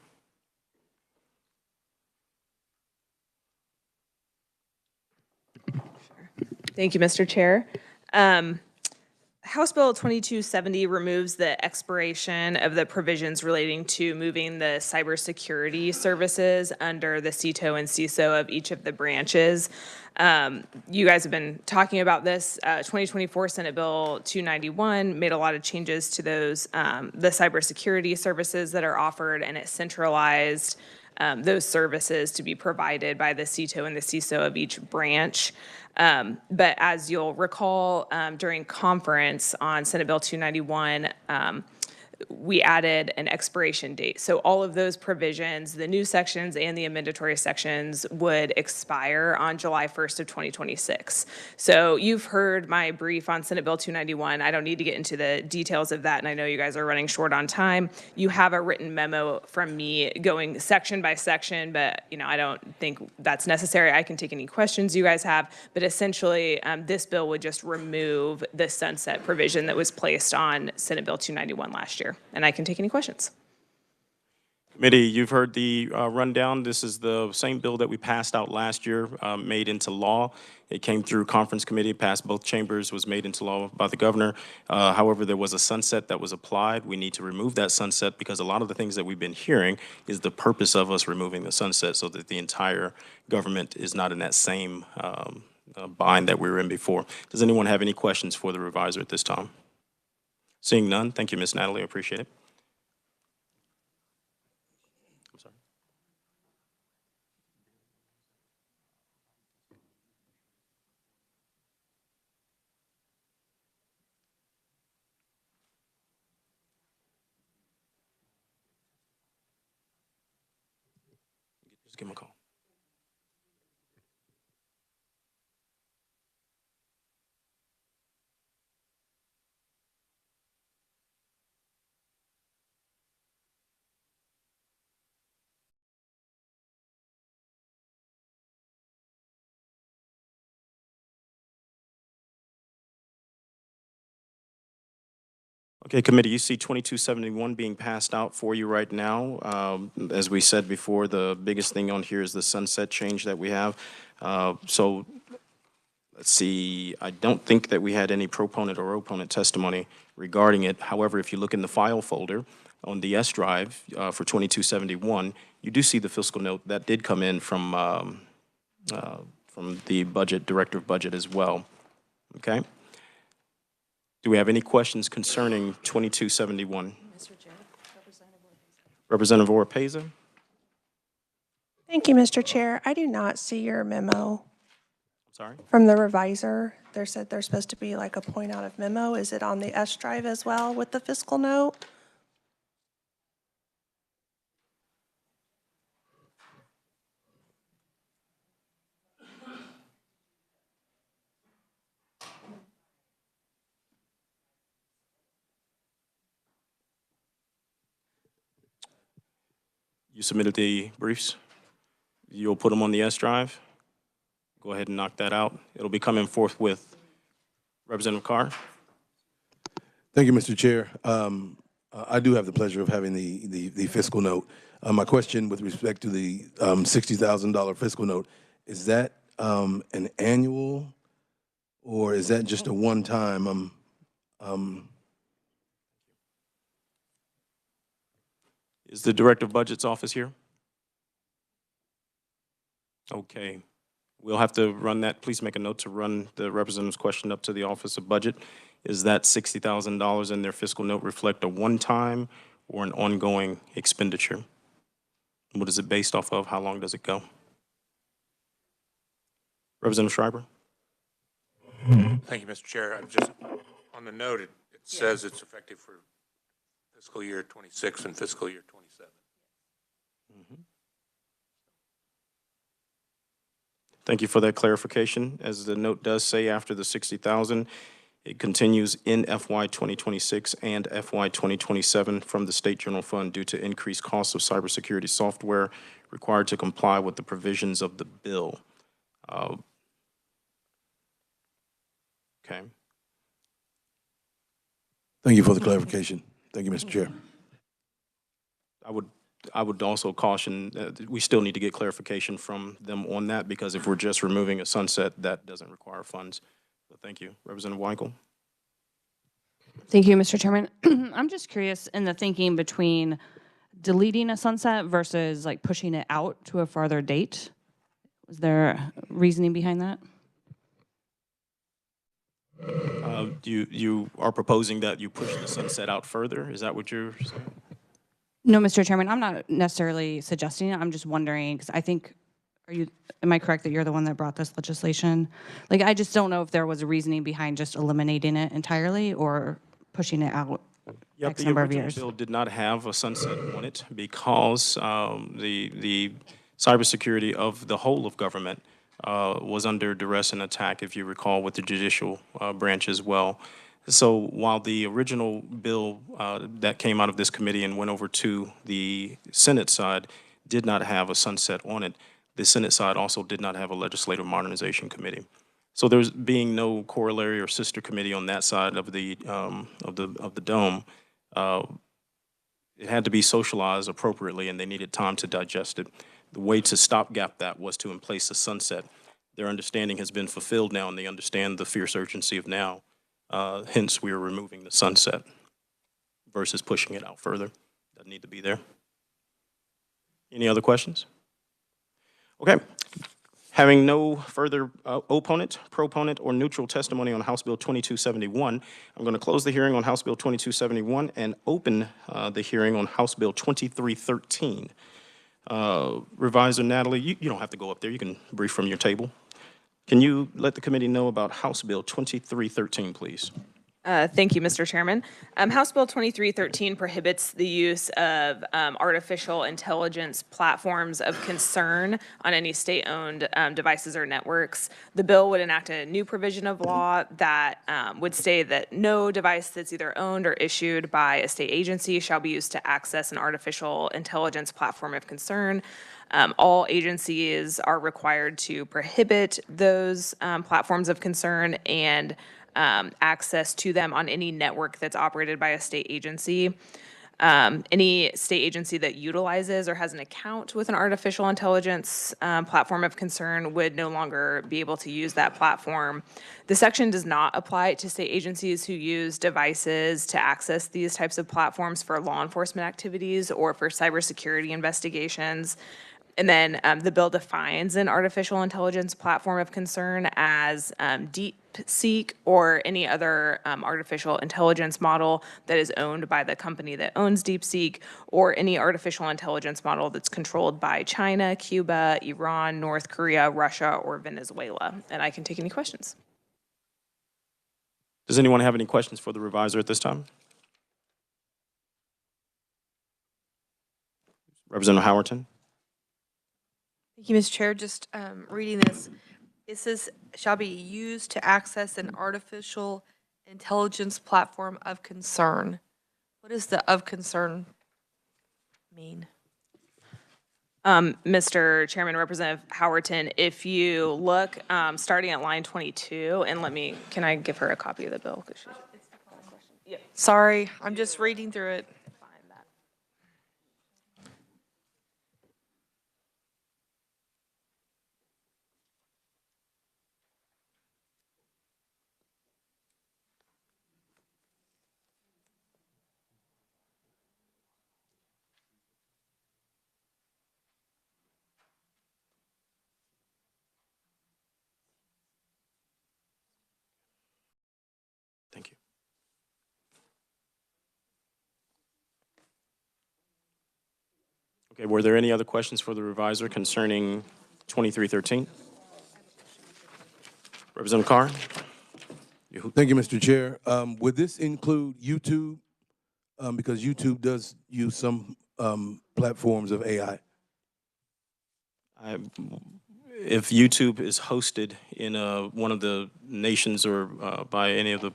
Thank you, Mr. Chair. House Bill 2270 removes the expiration of the provisions relating to moving the cybersecurity services under the CTO and CISO of each of the branches. You guys have been talking about this. 2024 Senate Bill 291 made a lot of changes to those, the cybersecurity services that are offered, and it centralized those services to be provided by the CTO and the CISO of each branch. But as you'll recall, during conference on Senate Bill 291, we added an expiration date. So all of those provisions, the new sections and the amendatory sections, would expire on July 1st of 2026. So you've heard my brief on Senate Bill 291. I don't need to get into the details of that, and I know you guys are running short on time. You have a written memo from me going section by section, but I don't think that's necessary. I can take any questions you guys have, but essentially this bill would just remove the sunset provision that was placed on Senate Bill 291 last year. And I can take any questions. Committee, you've heard the rundown. This is the same bill that we passed out last year, made into law. It came through conference committee, passed both chambers, was made into law by the governor. However, there was a sunset that was applied. We need to remove that sunset because a lot of the things that we've been hearing is the purpose of us removing the sunset so that the entire government is not in that same bind that we were in before. Does anyone have any questions for the revisor at this time? Seeing none, thank you, Ms. Natalie, I appreciate it. I'm sorry. Just give him a call. Okay, committee, you see 2271 being passed out for you right now. As we said before, the biggest thing on here is the sunset change that we have. So let's see, I don't think that we had any proponent or opponent testimony regarding it. However, if you look in the file folder on the S drive for 2271, you do see the fiscal note that did come in from the budget, director of budget as well. Okay. Do we have any questions concerning 2271? Mr. Chair, Representative Oropeza? thank you, Mr. Chair. I do not see your memo Sorry? from the revisor. There said there's supposed to be like a point out of memo. Is it on the S drive as well with the fiscal note? You submitted the briefs? You'll put them on the S drive? Go ahead and knock that out. It'll be coming forthwith. Representative Carr? Thank you, Mr. Chair. I do have the pleasure of having the fiscal note. My question with respect to the $60,000 fiscal note, is that an annual, or is that just a one-time? Is the Director of Budget's office here? Okay. We'll have to run that. Please make a note to run the representative's question up to the Office of Budget. Is that $60,000 in their fiscal note reflect a one-time or an ongoing expenditure? What is it based off of? How long does it go? Representative Schreiber? Thank you, Mr. Chair. I'm just, on the note, it says it's effective for fiscal year 26 and fiscal year 27. Thank you for that clarification. As the note does say, after the $60,000, it continues in FY 2026 and FY 2027 from the State General Fund due to increased costs of cybersecurity software required to comply with the provisions of the bill. Okay. Thank you for the clarification. Thank you, Mr. Chair. I would also caution, we still need to get clarification from them on that, because if we're just removing a sunset, that doesn't require funds. So thank you. Representative Weichel? Thank you, Mr. Chairman. I'm just curious in the thinking between deleting a sunset versus like pushing it out to a farther date. Was there reasoning behind that? You are proposing that you push the sunset out further? Is that what you're saying? No, Mr. Chairman, I'm not necessarily suggesting it. I'm just wondering, because I think, am I correct that you're the one that brought this legislation? Like, I just don't know if there was a reasoning behind just eliminating it entirely or pushing it out X number of years. The original bill did not have a sunset on it because the cybersecurity of the whole of government was under duress and attack, if you recall, with the judicial branch as well. So while the original bill that came out of this committee and went over to the Senate side did not have a sunset on it, the Senate side also did not have a legislative modernization committee. So there's being no corollary or sister committee on that side of the dome. It had to be socialized appropriately, and they needed time to digest it. The way to stopgap that was to in place a sunset. Their understanding has been fulfilled now, and they understand the fierce urgency of now. Hence, we are removing the sunset versus pushing it out further. Doesn't need to be there. Any other questions? Okay. Having no further opponent, proponent, or neutral testimony on House Bill 2271, I'm going to close the hearing on House Bill 2271 and open the hearing on House Bill 2313. Reviser Natalie, you don't have to go up there. You can brief from your table. Can you let the committee know about House Bill 2313, please? Thank you, Mr. Chairman. House Bill 2313 prohibits the use of artificial intelligence platforms of concern on any state-owned devices or networks. The bill would enact a new provision of law that would state that no device that's either owned or issued by a state agency shall be used to access an artificial intelligence platform of concern. All agencies are required to prohibit those platforms of concern and access to them on any network that's operated by a state agency. Any state agency that utilizes or has an account with an artificial intelligence platform of concern would no longer be able to use that platform. The section does not apply to state agencies who use devices to access these types of platforms for law enforcement activities or for cybersecurity investigations. And then the bill defines an artificial intelligence platform of concern as DeepSeek or any other artificial intelligence model that is owned by the company that owns DeepSeek, or any artificial intelligence model that's controlled by China, Cuba, Iran, North Korea, Russia, or Venezuela. And I can take any questions. Does anyone have any questions for the reviser at this time? Representative Howerton. Thank you, Mr. Chair. Just reading this, it says shall be used to access an artificial intelligence platform of concern. What does the of concern mean? Mr. Chairman, Representative Howerton, if you look, starting at line 22, and can I give her a copy of the bill? 'Cause Sorry, I'm just reading through it. Thank you. Okay, were there any other questions for the reviser concerning 2313? Representative Carr? Thank you, Mr. Chair. Would this include YouTube? Because YouTube does use some platforms of AI. If YouTube is hosted in one of the nations or by any of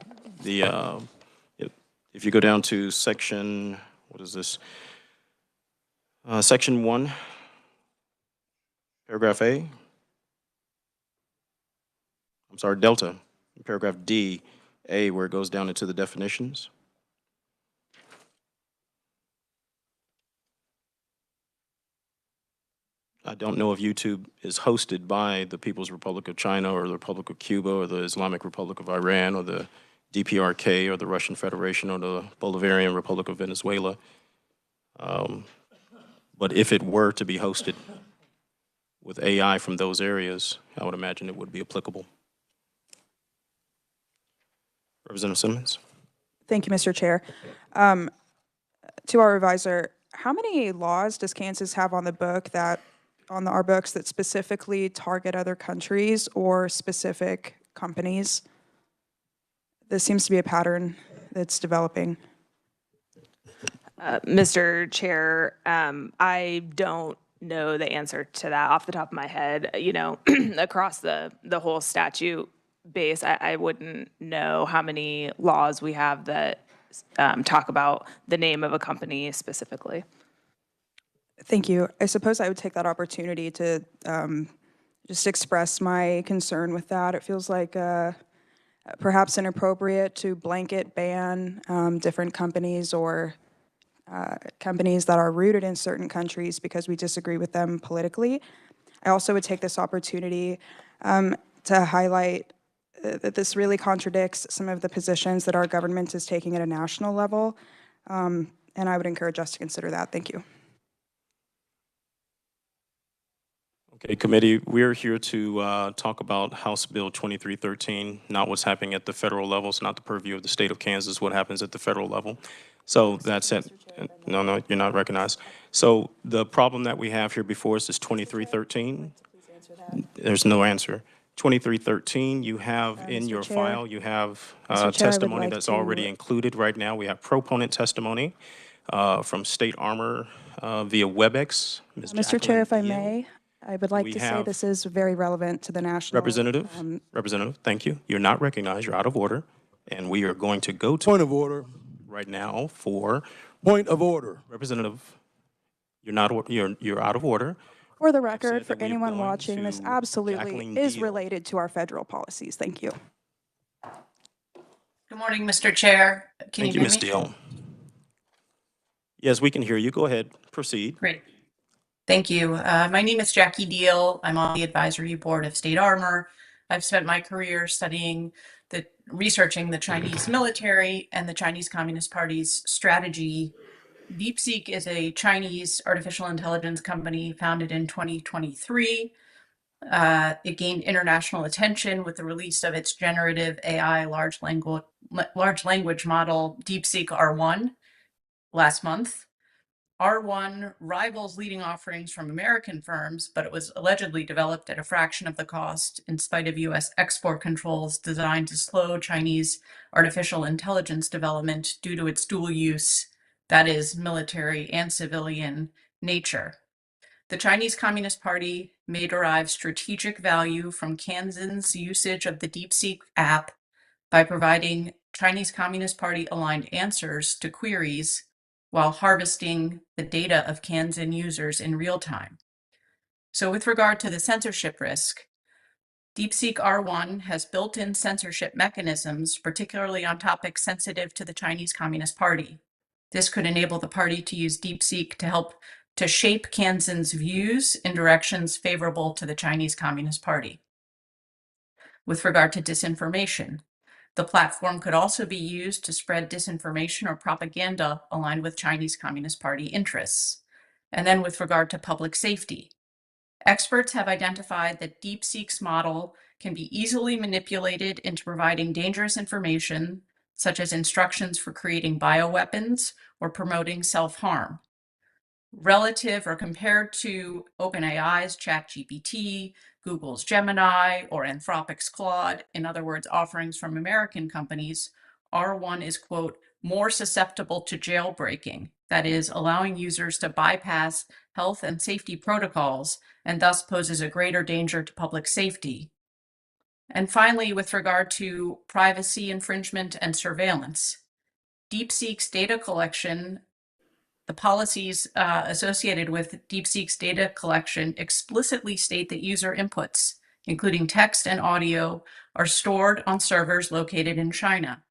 if you go down to section, what is this? Section 1, paragraph A. I'm sorry, Delta, paragraph D, A, where it goes down into the definitions. I don't know if YouTube is hosted by the People's Republic of China or the Republic of Cuba or the Islamic Republic of Iran or the DPRK or the Russian Federation or the Bolivarian Republic of Venezuela. But if it were to be hosted with AI from those areas, I would imagine it would be applicable. Representative Simmons. Thank you, Mr. Chair. To our reviser, how many laws does Kansas have on our books that specifically target other countries or specific companies? This seems to be a pattern that's developing. Mr. Chair, I don't know the answer to that off the top of my head. You know, across the whole statute base, I wouldn't know how many laws we have that talk about the name of a company specifically. Thank you. I suppose I would take that opportunity to just express my concern with that. It feels like perhaps inappropriate to blanket ban different companies or companies that are rooted in certain countries because we disagree with them politically. I also would take this opportunity to highlight that this really contradicts some of the positions that our government is taking at a national level, and I would encourage us to consider that. Thank you. Okay, committee, we're here to talk about House Bill 2313, not what's happening at the federal level. It's not the purview of the state of Kansas, what happens at the federal level. So that's it. No, you're not recognized. So the problem that we have here before us is 2313. There's no answer. 2313, you have in your file, you have testimony that's already included right now. We have proponent testimony from State Armor via WebEx. Mr. Chair, if I may, I would like to say this is very relevant to the national. Representative, thank you. You're not recognized. You're out of order. And we are going to go to. Point of order. Right now for. Point of order. Representative, you're out of order. For the record, for anyone watching, this absolutely is related to our federal policies. Thank you. Good morning, Mr. Chair. Can you hear me? Thank you, Ms. Deal. Yes, we can hear you. Go ahead. Proceed. Great. Thank you. My name is Jackie Deal. I'm on the advisory board of State Armor. I've spent my career researching the Chinese military and the Chinese Communist Party's strategy. DeepSeek is a Chinese artificial intelligence company founded in 2023. It gained international attention with the release of its generative AI large language model, DeepSeek R1, last month. R1 rivals leading offerings from American firms, but it was allegedly developed at a fraction of the cost in spite of US export controls designed to slow Chinese artificial intelligence development due to its dual use, that is, military and civilian nature. The Chinese Communist Party may derive strategic value from Kansan's usage of the DeepSeek app by providing Chinese Communist Party aligned answers to queries while harvesting the data of Kansan users in real time. So with regard to the censorship risk, DeepSeek R1 has built-in censorship mechanisms, particularly on topics sensitive to the Chinese Communist Party. This could enable the party to use DeepSeek to help to shape Kansan's views in directions favorable to the Chinese Communist Party. With regard to disinformation, the platform could also be used to spread disinformation or propaganda aligned with Chinese Communist Party interests. And then with regard to public safety, experts have identified that DeepSeek's model can be easily manipulated into providing dangerous information, such as instructions for creating bioweapons or promoting self-harm. Relative or compared to OpenAI's ChatGPT, Google's Gemini, or Anthropic's Claude, in other words, offerings from American companies, R1 is, quote, more susceptible to jailbreaking, that is, allowing users to bypass health and safety protocols and thus poses a greater danger to public safety. And finally, with regard to privacy infringement and surveillance, DeepSeek's data collection, the policies associated with DeepSeek's data collection explicitly state that user inputs, including text and audio, are stored on servers located in China.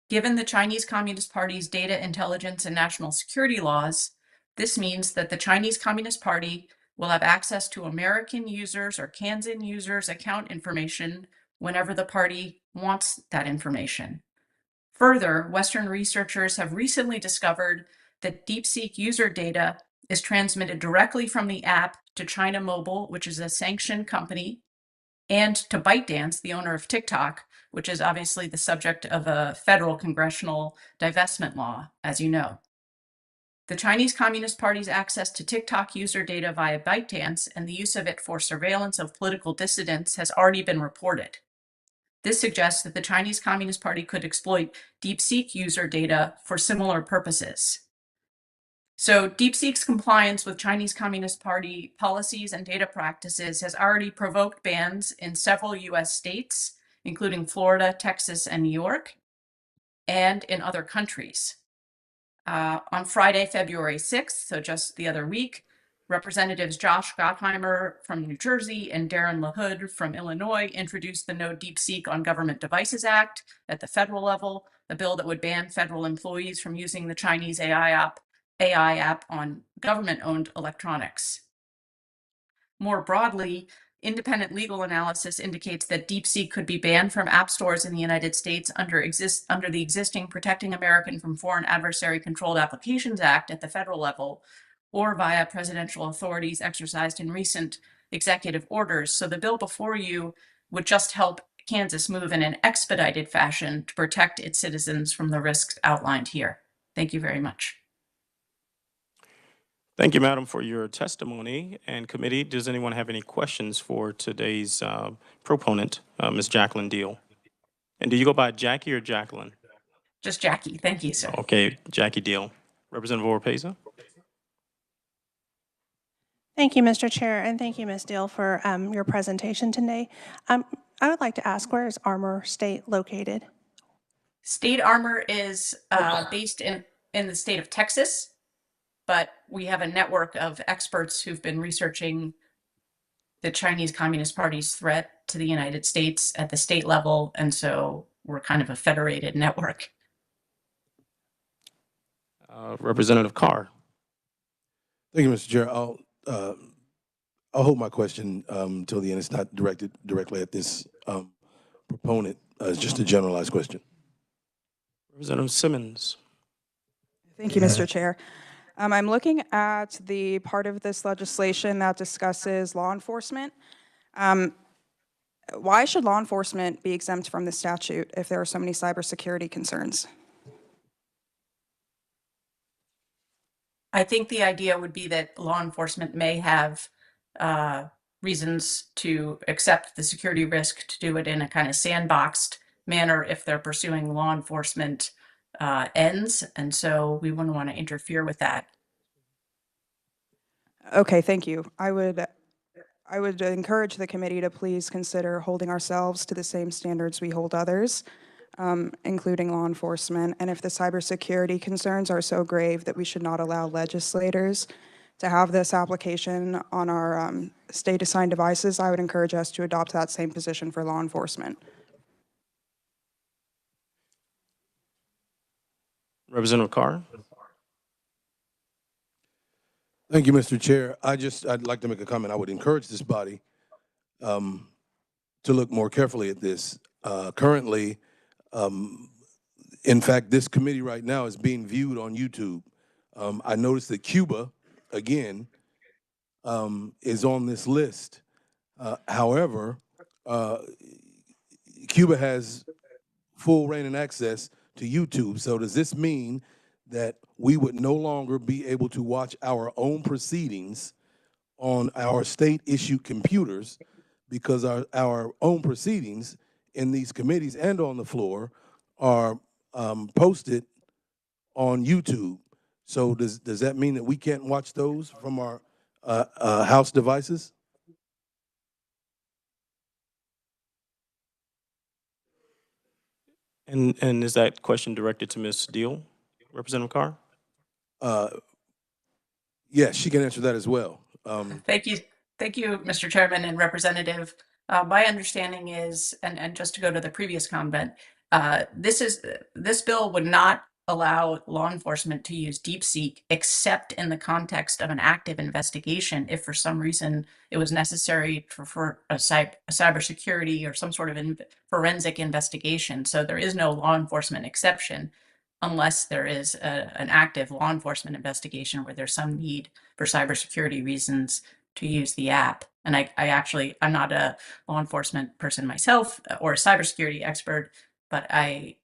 Given the Chinese Communist Party's data intelligence and national security laws, this means that the Chinese Communist Party will have access to American users or Kansan users' account information whenever the party wants that information. Further, Western researchers have recently discovered that DeepSeek user data is transmitted directly from the app to China Mobile, which is a sanctioned company, and to ByteDance, the owner of TikTok, which is obviously the subject of a federal congressional divestment law, as you know. The Chinese Communist Party's access to TikTok user data via ByteDance and the use of it for surveillance of political dissidents has already been reported. This suggests that the Chinese Communist Party could exploit DeepSeek user data for similar purposes. So DeepSeek's compliance with Chinese Communist Party policies and data practices has already provoked bans in several US states, including Florida, Texas, and New York, and in other countries. On Friday, February 6th, so just the other week, Representatives Josh Gottheimer from New Jersey and Darren LaHood from Illinois introduced the No DeepSeek on Government Devices Act at the federal level, a bill that would ban federal employees from using the Chinese AI app on government-owned electronics. More broadly, independent legal analysis indicates that DeepSeek could be banned from app stores in the United States under the existing Protecting American from Foreign Adversary Controlled Applications Act at the federal level, or via presidential authorities exercised in recent executive orders. So the bill before you would just help Kansas move in an expedited fashion to protect its citizens from the risks outlined here. Thank you very much. Thank you, Madam, for your testimony. And committee, does anyone have any questions for today's proponent, Ms. Jacqueline Deal? And do you go by Jackie or Jacqueline? Just Jackie. Thank you, sir. Okay, Jackie Deal. Representative Oropeza? Thank you, Mr. Chair, and thank you, Ms. Deal, for your presentation today. I would like to ask, where is Armor State located? State Armor is based in the state of Texas, but we have a network of experts who've been researching the Chinese Communist Party's threat to the United States at the state level, and so we're kind of a federated network. Representative Carr. Thank you, Mr. Chair. I'll hold my question until the end. It's not directed directly at this proponent. It's just a generalized question. Representative Simmons. Thank you, Mr. Chair. I'm looking at the part of this legislation that discusses law enforcement. Why should law enforcement be exempt from the statute if there are so many cybersecurity concerns? I think the idea would be that law enforcement may have reasons to accept the security risk to do it in a kind of sandboxed manner if they're pursuing law enforcement ends, and so we wouldn't want to interfere with that. Okay, thank you. I would encourage the committee to please consider holding ourselves to the same standards we hold others, including law enforcement. And if the cybersecurity concerns are so grave that we should not allow legislators to have this application on our state-assigned devices, I would encourage us to adopt that same position for law enforcement. Representative Carr? Thank you, Mr. Chair. I'd like to make a comment. I would encourage this body to look more carefully at this. Currently, in fact, this committee right now is being viewed on YouTube. I noticed that Cuba, again, is on this list. However, Cuba has full reign and access to YouTube. So does this mean that we would no longer be able to watch our own proceedings on our state-issued computers because our own proceedings in these committees and on the floor are posted on YouTube? So does that mean that we can't watch those from our house devices? And is that question directed to Ms. Deal, Representative Carr? Yes, she can answer that as well. Thank you. Thank you, Mr. Chairman and Representative. My understanding is, and just to go to the previous comment, this bill would not allow law enforcement to use DeepSeek except in the context of an active investigation if for some reason it was necessary for a cybersecurity or some sort of forensic investigation. So there is no law enforcement exception unless there is an active law enforcement investigation where there's some need for cybersecurity reasons to use the app. And I'm not a law enforcement person myself or a cybersecurity expert, but I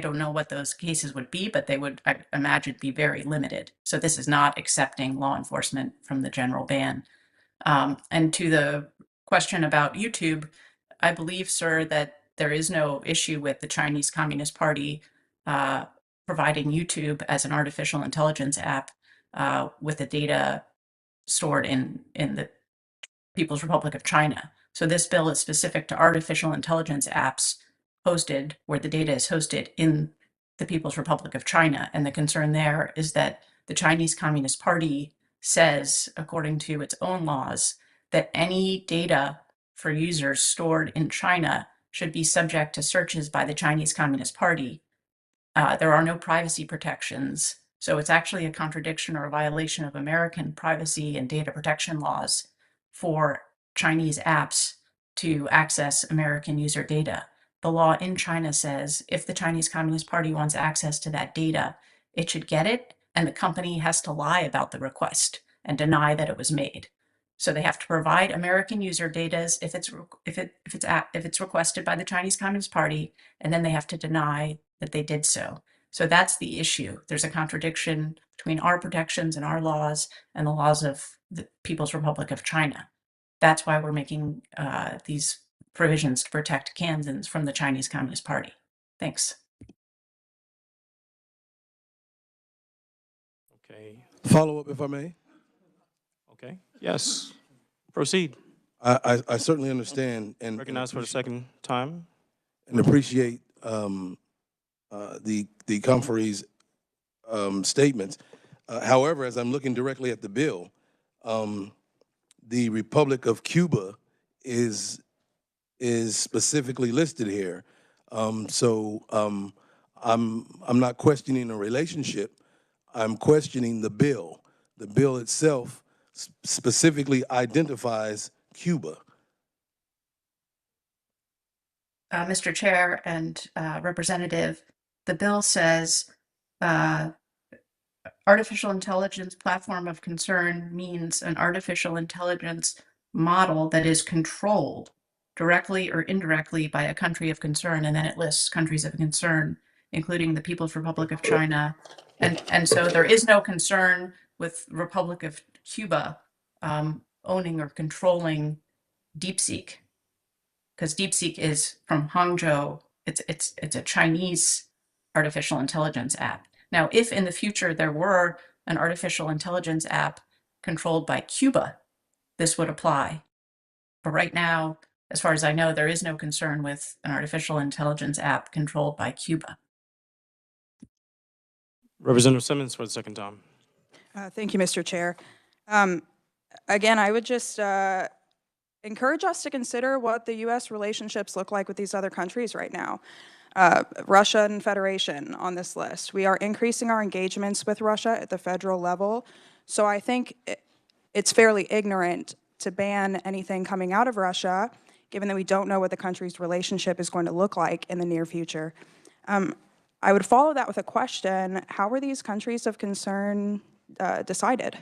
don't know what those cases would be, but they would, I imagine, be very limited. So this is not accepting law enforcement from the general ban. And to the question about YouTube, I believe, sir, that there is no issue with the Chinese Communist Party providing YouTube as an artificial intelligence app with the data stored in the People's Republic of China. So this bill is specific to artificial intelligence apps hosted where the data is hosted in the People's Republic of China. And the concern there is that the Chinese Communist Party says, according to its own laws, that any data for users stored in China should be subject to searches by the Chinese Communist Party. There are no privacy protections. So it's actually a contradiction or a violation of American privacy and data protection laws for Chinese apps to access American user data. The law in China says if the Chinese Communist Party wants access to that data, it should get it, and the company has to lie about the request and deny that it was made. So they have to provide American user data if it's requested by the Chinese Communist Party, and then they have to deny that they did so. So that's the issue. There's a contradiction between our protections and our laws and the laws of the People's Republic of China. That's why we're making these provisions to protect Kansans from the Chinese Communist Party. Thanks. Okay. Follow up, if I may. Okay. Yes. Proceed. I certainly understand and Recognize for the second time. and appreciate the conferee's statements. However, as I'm looking directly at the bill, the Republic of Cuba is specifically listed here. So I'm not questioning a relationship. I'm questioning the bill. The bill itself specifically identifies Cuba. Mr. Chair and Representative, the bill says artificial intelligence platform of concern means an artificial intelligence model that is controlled directly or indirectly by a country of concern, and then it lists countries of concern, including the People's Republic of China. And so there is no concern with Republic of Cuba owning or controlling DeepSeek, because DeepSeek is from Hangzhou. It's a Chinese artificial intelligence app. Now, if in the future there were an artificial intelligence app controlled by Cuba, this would apply. But right now, as far as I know, there is no concern with an artificial intelligence app controlled by Cuba. Representative Simmons for the second time. Thank you, Mr. Chair. Again, I would just encourage us to consider what the U.S. relationships look like with these other countries right now. Russia and Federation on this list. We are increasing our engagements with Russia at the federal level. So I think it's fairly ignorant to ban anything coming out of Russia, given that we don't know what the country's relationship is going to look like in the near future. I would follow that with a question: how were these countries of concern decided?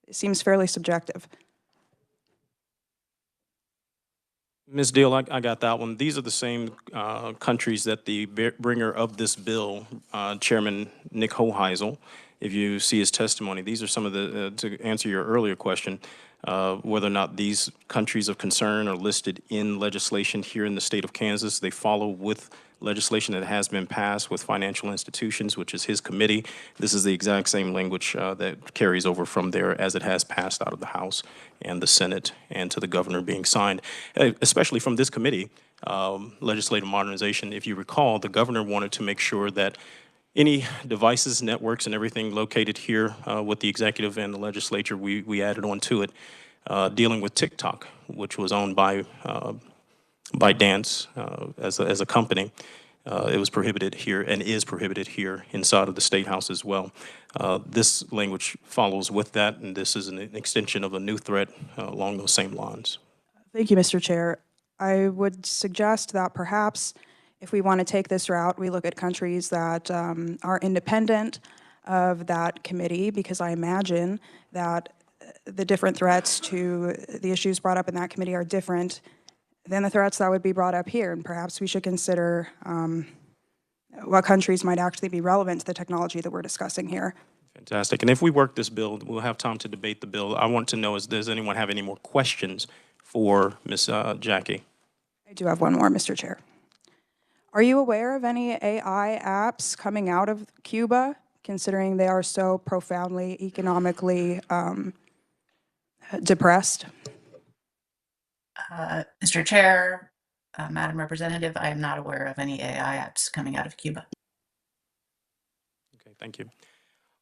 It seems fairly subjective. Ms. Deal, I got that one. These are the same countries that the bringer of this bill, Chairman Nick Hoheisel, if you see his testimony, these are some of the, to answer your earlier question, whether or not these countries of concern are listed in legislation here in the state of Kansas. They follow with legislation that has been passed with financial institutions, which is his committee. This is the exact same language that carries over from there as it has passed out of the House and the Senate and to the governor being signed, especially from this committee, Legislative Modernization. If you recall, the governor wanted to make sure that any devices, networks, and everything located here with the executive and the legislature, we added on to it, dealing with TikTok, which was owned by Dance as a company. It was prohibited here and is prohibited here inside of the State House as well. This language follows with that, and this is an extension of a new threat along those same lines. Thank you, Mr. Chair. I would suggest that perhaps if we want to take this route, we look at countries that are independent of that committee, because I imagine that the different threats to the issues brought up in that committee are different than the threats that would be brought up here. And perhaps we should consider what countries might actually be relevant to the technology that we're discussing here. Fantastic. And if we work this bill, we'll have time to debate the bill. I want to know, does anyone have any more questions for Ms. Jackie? I do have one more, Mr. Chair. Are you aware of any AI apps coming out of Cuba, considering they are so profoundly economically depressed? Mr. Chair, Madam Representative, I am not aware of any AI apps coming out of Cuba. Okay, thank you.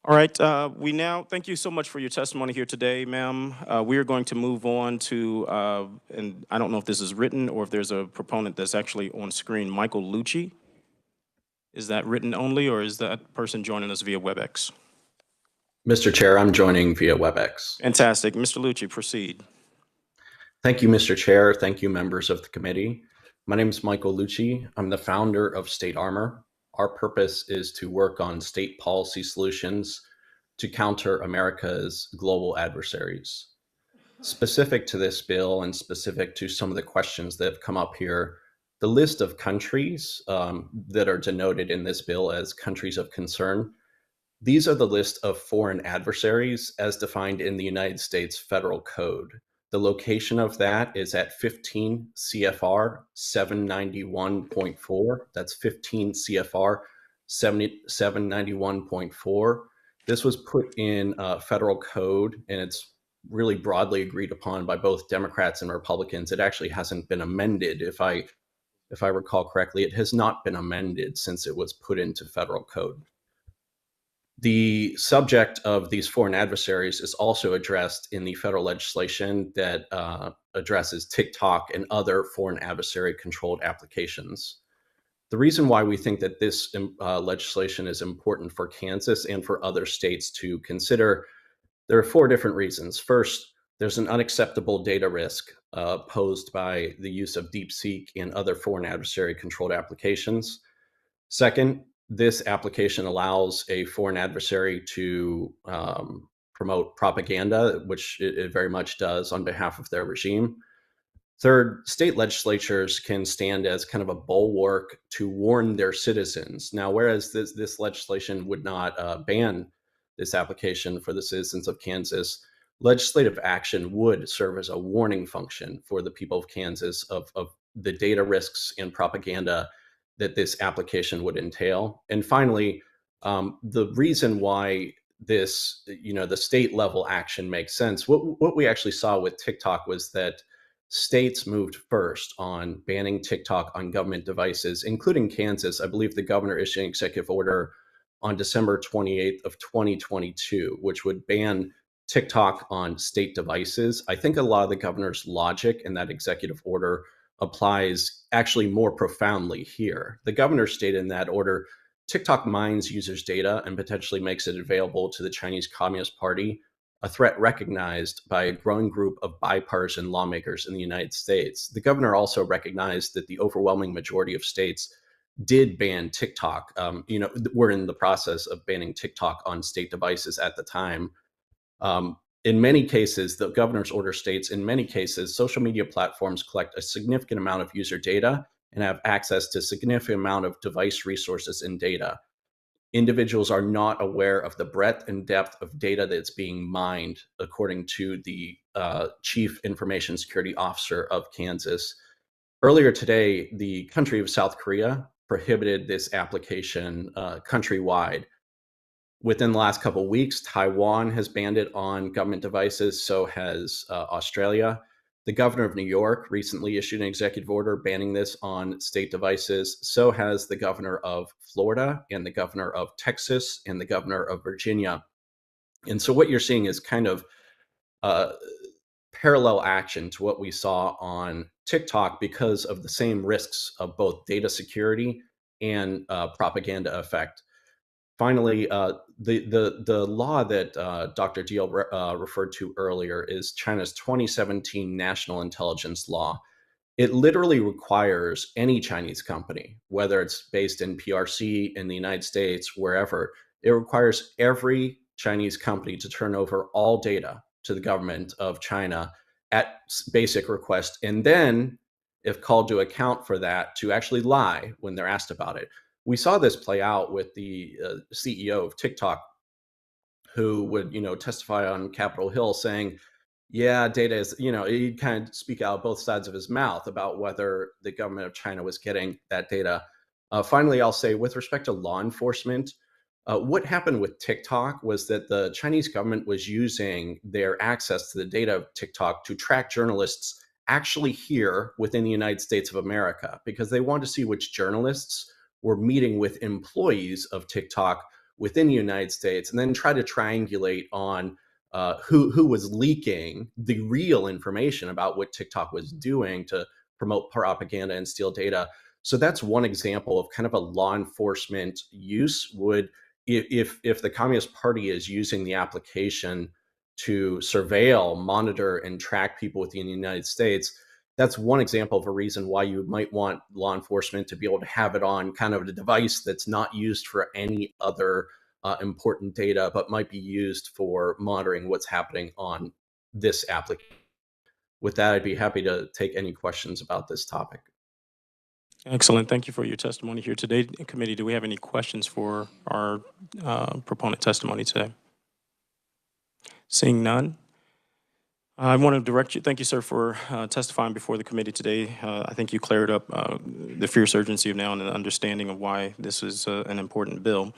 All right, thank you so much for your testimony here today, ma'am. We are going to move on to, and I don't know if this is written or if there's a proponent that's actually on screen, Michael Lucci. Is that written only, or is that person joining us via WebEx? Mr. Chair, I'm joining via WebEx. Fantastic. Mr. Lucci, proceed. Thank you, Mr. Chair. Thank you, members of the committee. My name is Michael Lucci. I'm the founder of State Armor. Our purpose is to work on state policy solutions to counter America's global adversaries. Specific to this bill and specific to some of the questions that have come up here, the list of countries that are denoted in this bill as countries of concern, these are the list of foreign adversaries as defined in the United States Federal Code. The location of that is at 15 CFR 791.4. That's 15 CFR 791.4. This was put in federal code, and it's really broadly agreed upon by both Democrats and Republicans. It actually hasn't been amended. If I recall correctly, it has not been amended since it was put into federal code. The subject of these foreign adversaries is also addressed in the federal legislation that addresses TikTok and other foreign adversary controlled applications. The reason why we think that this legislation is important for Kansas and for other states to consider, there are 4 different reasons. First, there's an unacceptable data risk posed by the use of DeepSeek and other foreign adversary controlled applications. Second, this application allows a foreign adversary to promote propaganda, which it very much does on behalf of their regime. Third, state legislatures can stand as kind of a bulwark to warn their citizens. Now, whereas this legislation would not ban this application for the citizens of Kansas, legislative action would serve as a warning function for the people of Kansas of the data risks and propaganda that this application would entail. And finally, the reason why this, the state level action makes sense, what we actually saw with TikTok was that states moved first on banning TikTok on government devices, including Kansas. I believe the governor issued an executive order on December 28th of 2022, which would ban TikTok on state devices, I think a lot of the governor's logic in that executive order applies actually more profoundly here. The governor stated in that order, TikTok mines users' data and potentially makes it available to the Chinese Communist Party, a threat recognized by a growing group of bipartisan lawmakers in the United States. The governor also recognized that the overwhelming majority of states did ban TikTok. We're in the process of banning TikTok on state devices at the time. In many cases, the governor's order states, in many cases, social media platforms collect a significant amount of user data and have access to a significant amount of device resources and data. Individuals are not aware of the breadth and depth of data that's being mined, according to the Chief Information Security Officer of Kansas. Earlier today, the country of South Korea prohibited this application countrywide. Within the last couple of weeks, Taiwan has banned it on government devices, so has Australia. The governor of New York recently issued an executive order banning this on state devices. So has the governor of Florida and the governor of Texas and the governor of Virginia. And so what you're seeing is kind of parallel action to what we saw on TikTok because of the same risks of both data security and propaganda effect. Finally, the law that Dr. Deal referred to earlier is China's 2017 National Intelligence Law. It literally requires any Chinese company, whether it's based in PRC, in the United States, wherever, it requires every Chinese company to turn over all data to the government of China at basic request, and then, if called to account for that, to actually lie when they're asked about it. We saw this play out with the CEO of TikTok, who would, testify on Capitol Hill saying, yeah, data is, he'd kind of speak out both sides of his mouth about whether the government of China was getting that data. Finally, I'll say with respect to law enforcement, what happened with TikTok was that the Chinese government was using their access to the data of TikTok to track journalists actually here within the United States of America, because they wanted to see which journalists were meeting with employees of TikTok within the United States, and then try to triangulate on who was leaking the real information about what TikTok was doing to promote propaganda and steal data. So that's one example of kind of a law enforcement use. If the Communist Party is using the application to surveil, monitor, and track people within the United States, that's one example of a reason why you might want law enforcement to be able to have it on kind of a device that's not used for any other important data, but might be used for monitoring what's happening on this application. With that, I'd be happy to take any questions about this topic. Excellent. Thank you for your testimony here today. Committee, do we have any questions for our proponent testimony today? Seeing none, I want to direct you, thank you, sir, for testifying before the committee today. I think you cleared up the fierce urgency of now and the understanding of why this is an important bill.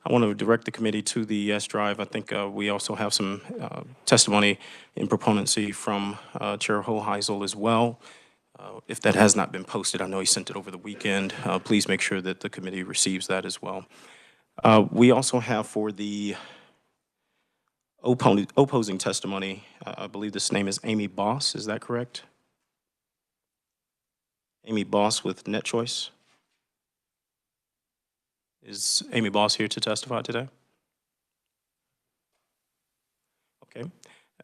I want to direct the committee to the S Drive. I think we also have some testimony in proponency from Chair Hoheisel as well. If that has not been posted, I know he sent it over the weekend. Please make sure that the committee receives that as well. We also have for the opposing testimony, I believe this name is Amy Boss, is that correct? Amy Boss with NetChoice. Is Amy Boss here to testify today? Okay.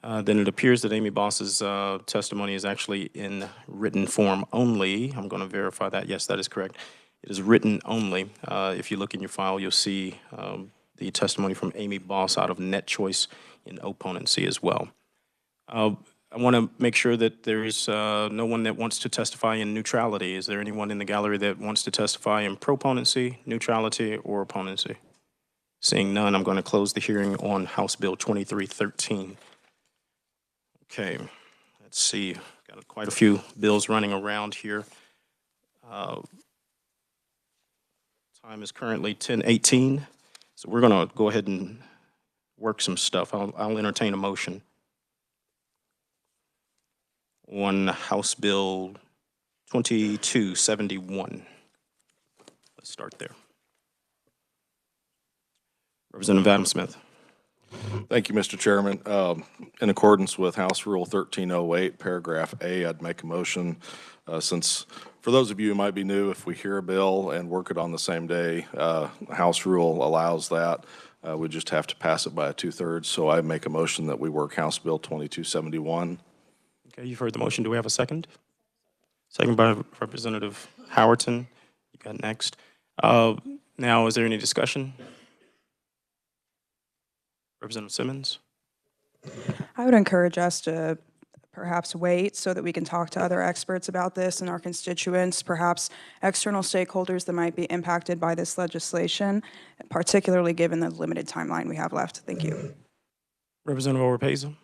Then it appears that Amy Boss's testimony is actually in written form only. I'm going to verify that. Yes, that is correct. It is written only. If you look in your file, you'll see the testimony from Amy Boss out of NetChoice in opponency as well. I want to make sure that there is no one that wants to testify in neutrality. Is there anyone in the gallery that wants to testify in proponency, neutrality, or opponency? Seeing none, I'm going to close the hearing on House Bill 2313. Okay, let's see. Got quite a few bills running around here. Time is currently 10:18, so we're going to go ahead and work some stuff. I'll entertain a motion on House Bill 2271. Let's start there. Representative Adam Smith. Thank you, Mr. Chairman. In accordance with House Rule 1308, paragraph A, I'd make a motion, since, for those of you who might be new, if we hear a bill and work it on the same day, House Rule allows that. We just have to pass it by a 2/3. So I make a motion that we work House Bill 2271. Okay, you've heard the motion. Do we have a second? Second by Representative Howerton. You got next. Now, is there any discussion? Representative Simmons? I would encourage us to perhaps wait so that we can talk to other experts about this and our constituents, perhaps external stakeholders that might be impacted by this legislation, particularly given the limited timeline we have left. Thank you. Representative Oropeza?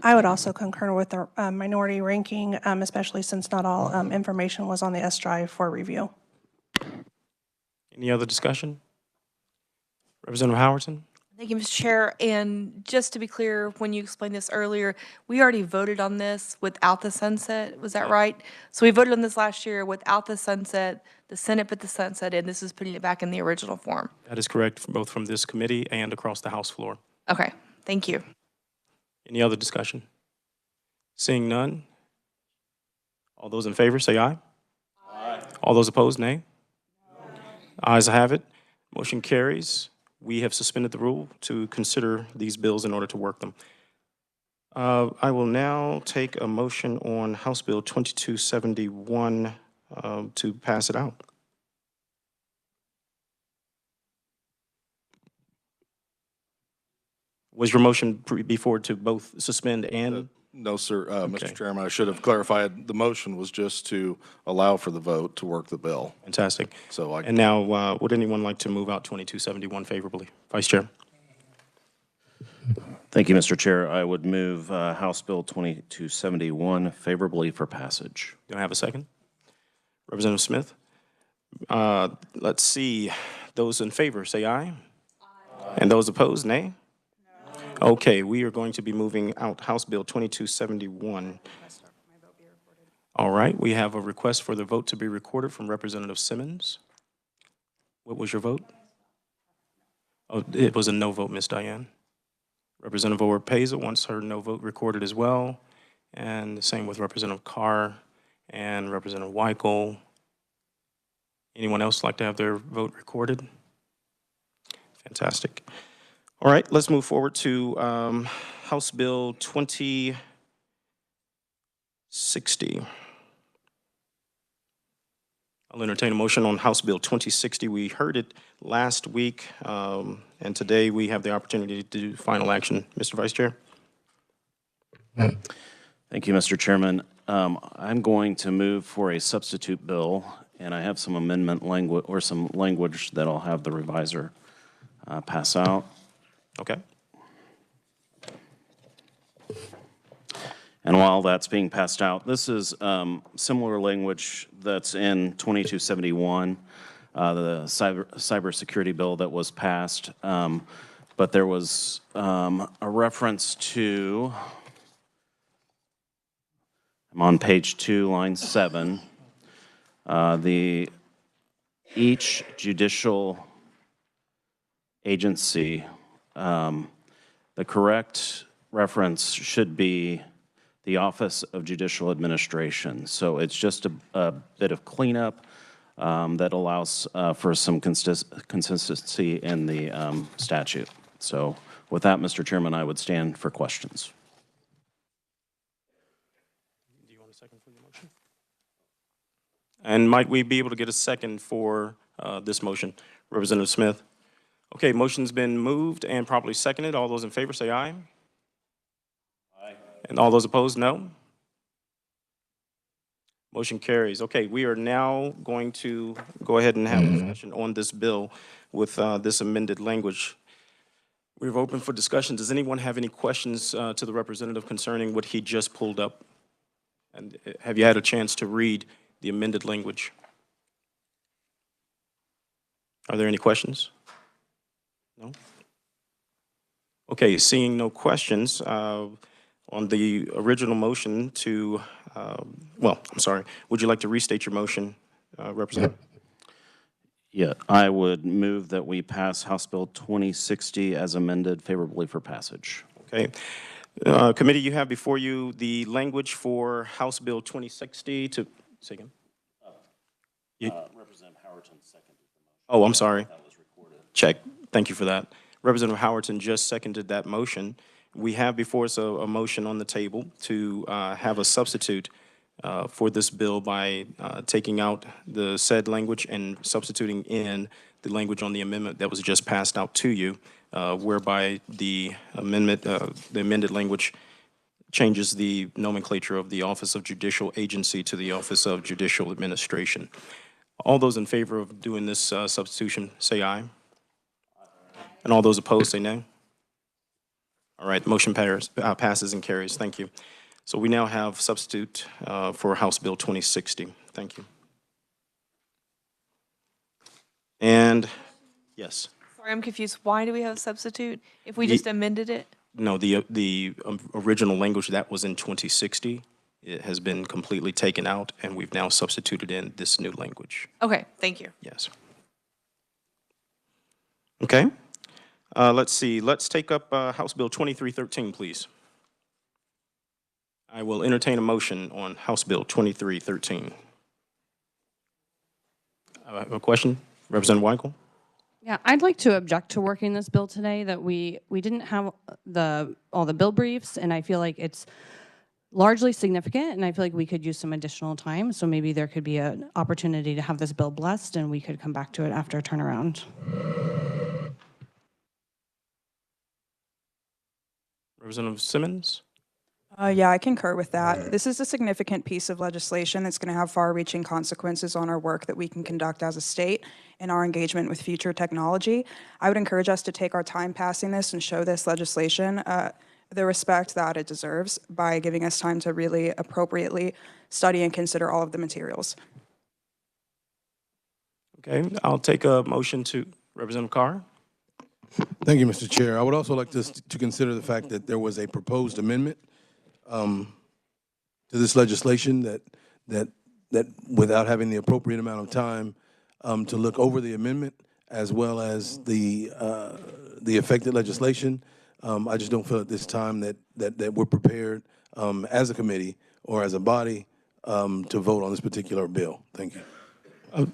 I would also concur with the minority ranking, especially since not all information was on the S drive for review. Any other discussion? Representative Howerton? Thank you, Mr. Chair. And just to be clear, when you explained this earlier, we already voted on this without the sunset. Was that right? So we voted on this last year without the sunset. The Senate put the sunset in. This is putting it back in the original form. That is correct, both from this committee and across the House floor. Okay, thank you. Any other discussion? Seeing none. All those in favor, say aye. Aye. All those opposed, nay. Ayes have it. Motion carries. We have suspended the rule to consider these bills in order to work them. I will now take a motion on House Bill 2271 to pass it out. Was your motion before to both suspend and? No, sir. Okay. Mr. Chairman, I should have clarified. The motion was just to allow for the vote to work the bill. Fantastic. So And now, would anyone like to move out 2271 favorably? Vice Chair. Thank you, Mr. Chair. I would move House Bill 2271 favorably for passage. Do I have a second? Representative Smith? Let's see. Those in favor, say aye. Aye. And those opposed, nay? Okay, we are going to be moving out House Bill 2271. All right, we have a request for the vote to be recorded from Representative Simmons. What was your vote? Oh, it was a no vote, Ms. Diane. Representative Oropeza wants her no vote recorded as well. And the same with Representative Carr and Representative Weichel. Anyone else like to have their vote recorded? Fantastic. All right, let's move forward to House Bill 2060. I'll entertain a motion on House Bill 2060. We heard it last week, and today we have the opportunity to do final action. Mr. Vice Chair. Thank you, Mr. Chairman. I'm going to move for a substitute bill, and I have some amendment language or some language that I'll have the reviser pass out. Okay. And while that's being passed out, this is similar language that's in 2271, the cybersecurity bill that was passed. But there was a reference to, I'm on page 2, line 7, each judicial agency, the correct reference should be the Office of Judicial Administration. So it's just a bit of cleanup that allows for some consistency in the statute. So with that, Mr. Chairman, I would stand for questions. Do you want a second for your motion? And might we be able to get a second for this motion? Representative Smith? Okay, motion's been moved and properly seconded. All those in favor say aye. Aye. And all those opposed, no. Motion carries. Okay, we are now going to go ahead and have a discussion on this bill with this amended language. We're open for discussion. Does anyone have any questions to the representative concerning what he just pulled up? And have you had a chance to read the amended language? Are there any questions? No? Okay, seeing no questions, on the original motion to, well, I'm sorry, would you like to restate your motion, Representative? Yeah, I would move that we pass House Bill 2060 as amended favorably for passage. Okay. Committee, you have before you the language for House Bill 2060 to, say again? Representative Howerton seconded the motion. Oh, I'm sorry. That was recorded. Check. Thank you for that. Representative Howerton just seconded that motion. We have before us a motion on the table to have a substitute for this bill by taking out the said language and substituting in the language on the amendment that was just passed out to you, whereby the amended language changes the nomenclature of the Office of Judicial Agency to the Office of Judicial Administration. All those in favor of doing this substitution, say aye. And all those opposed, say nay. All right, the motion passes and carries. Thank you. So we now have substitute for House Bill 2060. Thank you. And, yes. Sorry, I'm confused. Why do we have a substitute if we just amended it? No, the original language that was in 2060, it has been completely taken out, and we've now substituted in this new language. Okay, thank you. Yes. Okay. Let's see. Let's take up House Bill 2313, please. I will entertain a motion on House Bill 2313. A question? Representative Weigel? Yeah, I'd like to object to working this bill today, that we didn't have all the bill briefs, and I feel like it's largely significant, and I feel like we could use some additional time, so maybe there could be an opportunity to have this bill blessed, and we could come back to it after a turnaround. Representative Simmons? Yeah, I concur with that. This is a significant piece of legislation that's going to have far-reaching consequences on our work that we can conduct as a state and our engagement with future technology. I would encourage us to take our time passing this and show this legislation the respect that it deserves by giving us time to really appropriately study and consider all of the materials. Okay, I'll take a motion to Representative Carr. Thank you, Mr. Chair. I would also like to consider the fact that there was a proposed amendment to this legislation that without having the appropriate amount of time to look over the amendment as well as the affected legislation, I just don't feel at this time that we're prepared as a committee or as a body to vote on this particular bill. Thank you.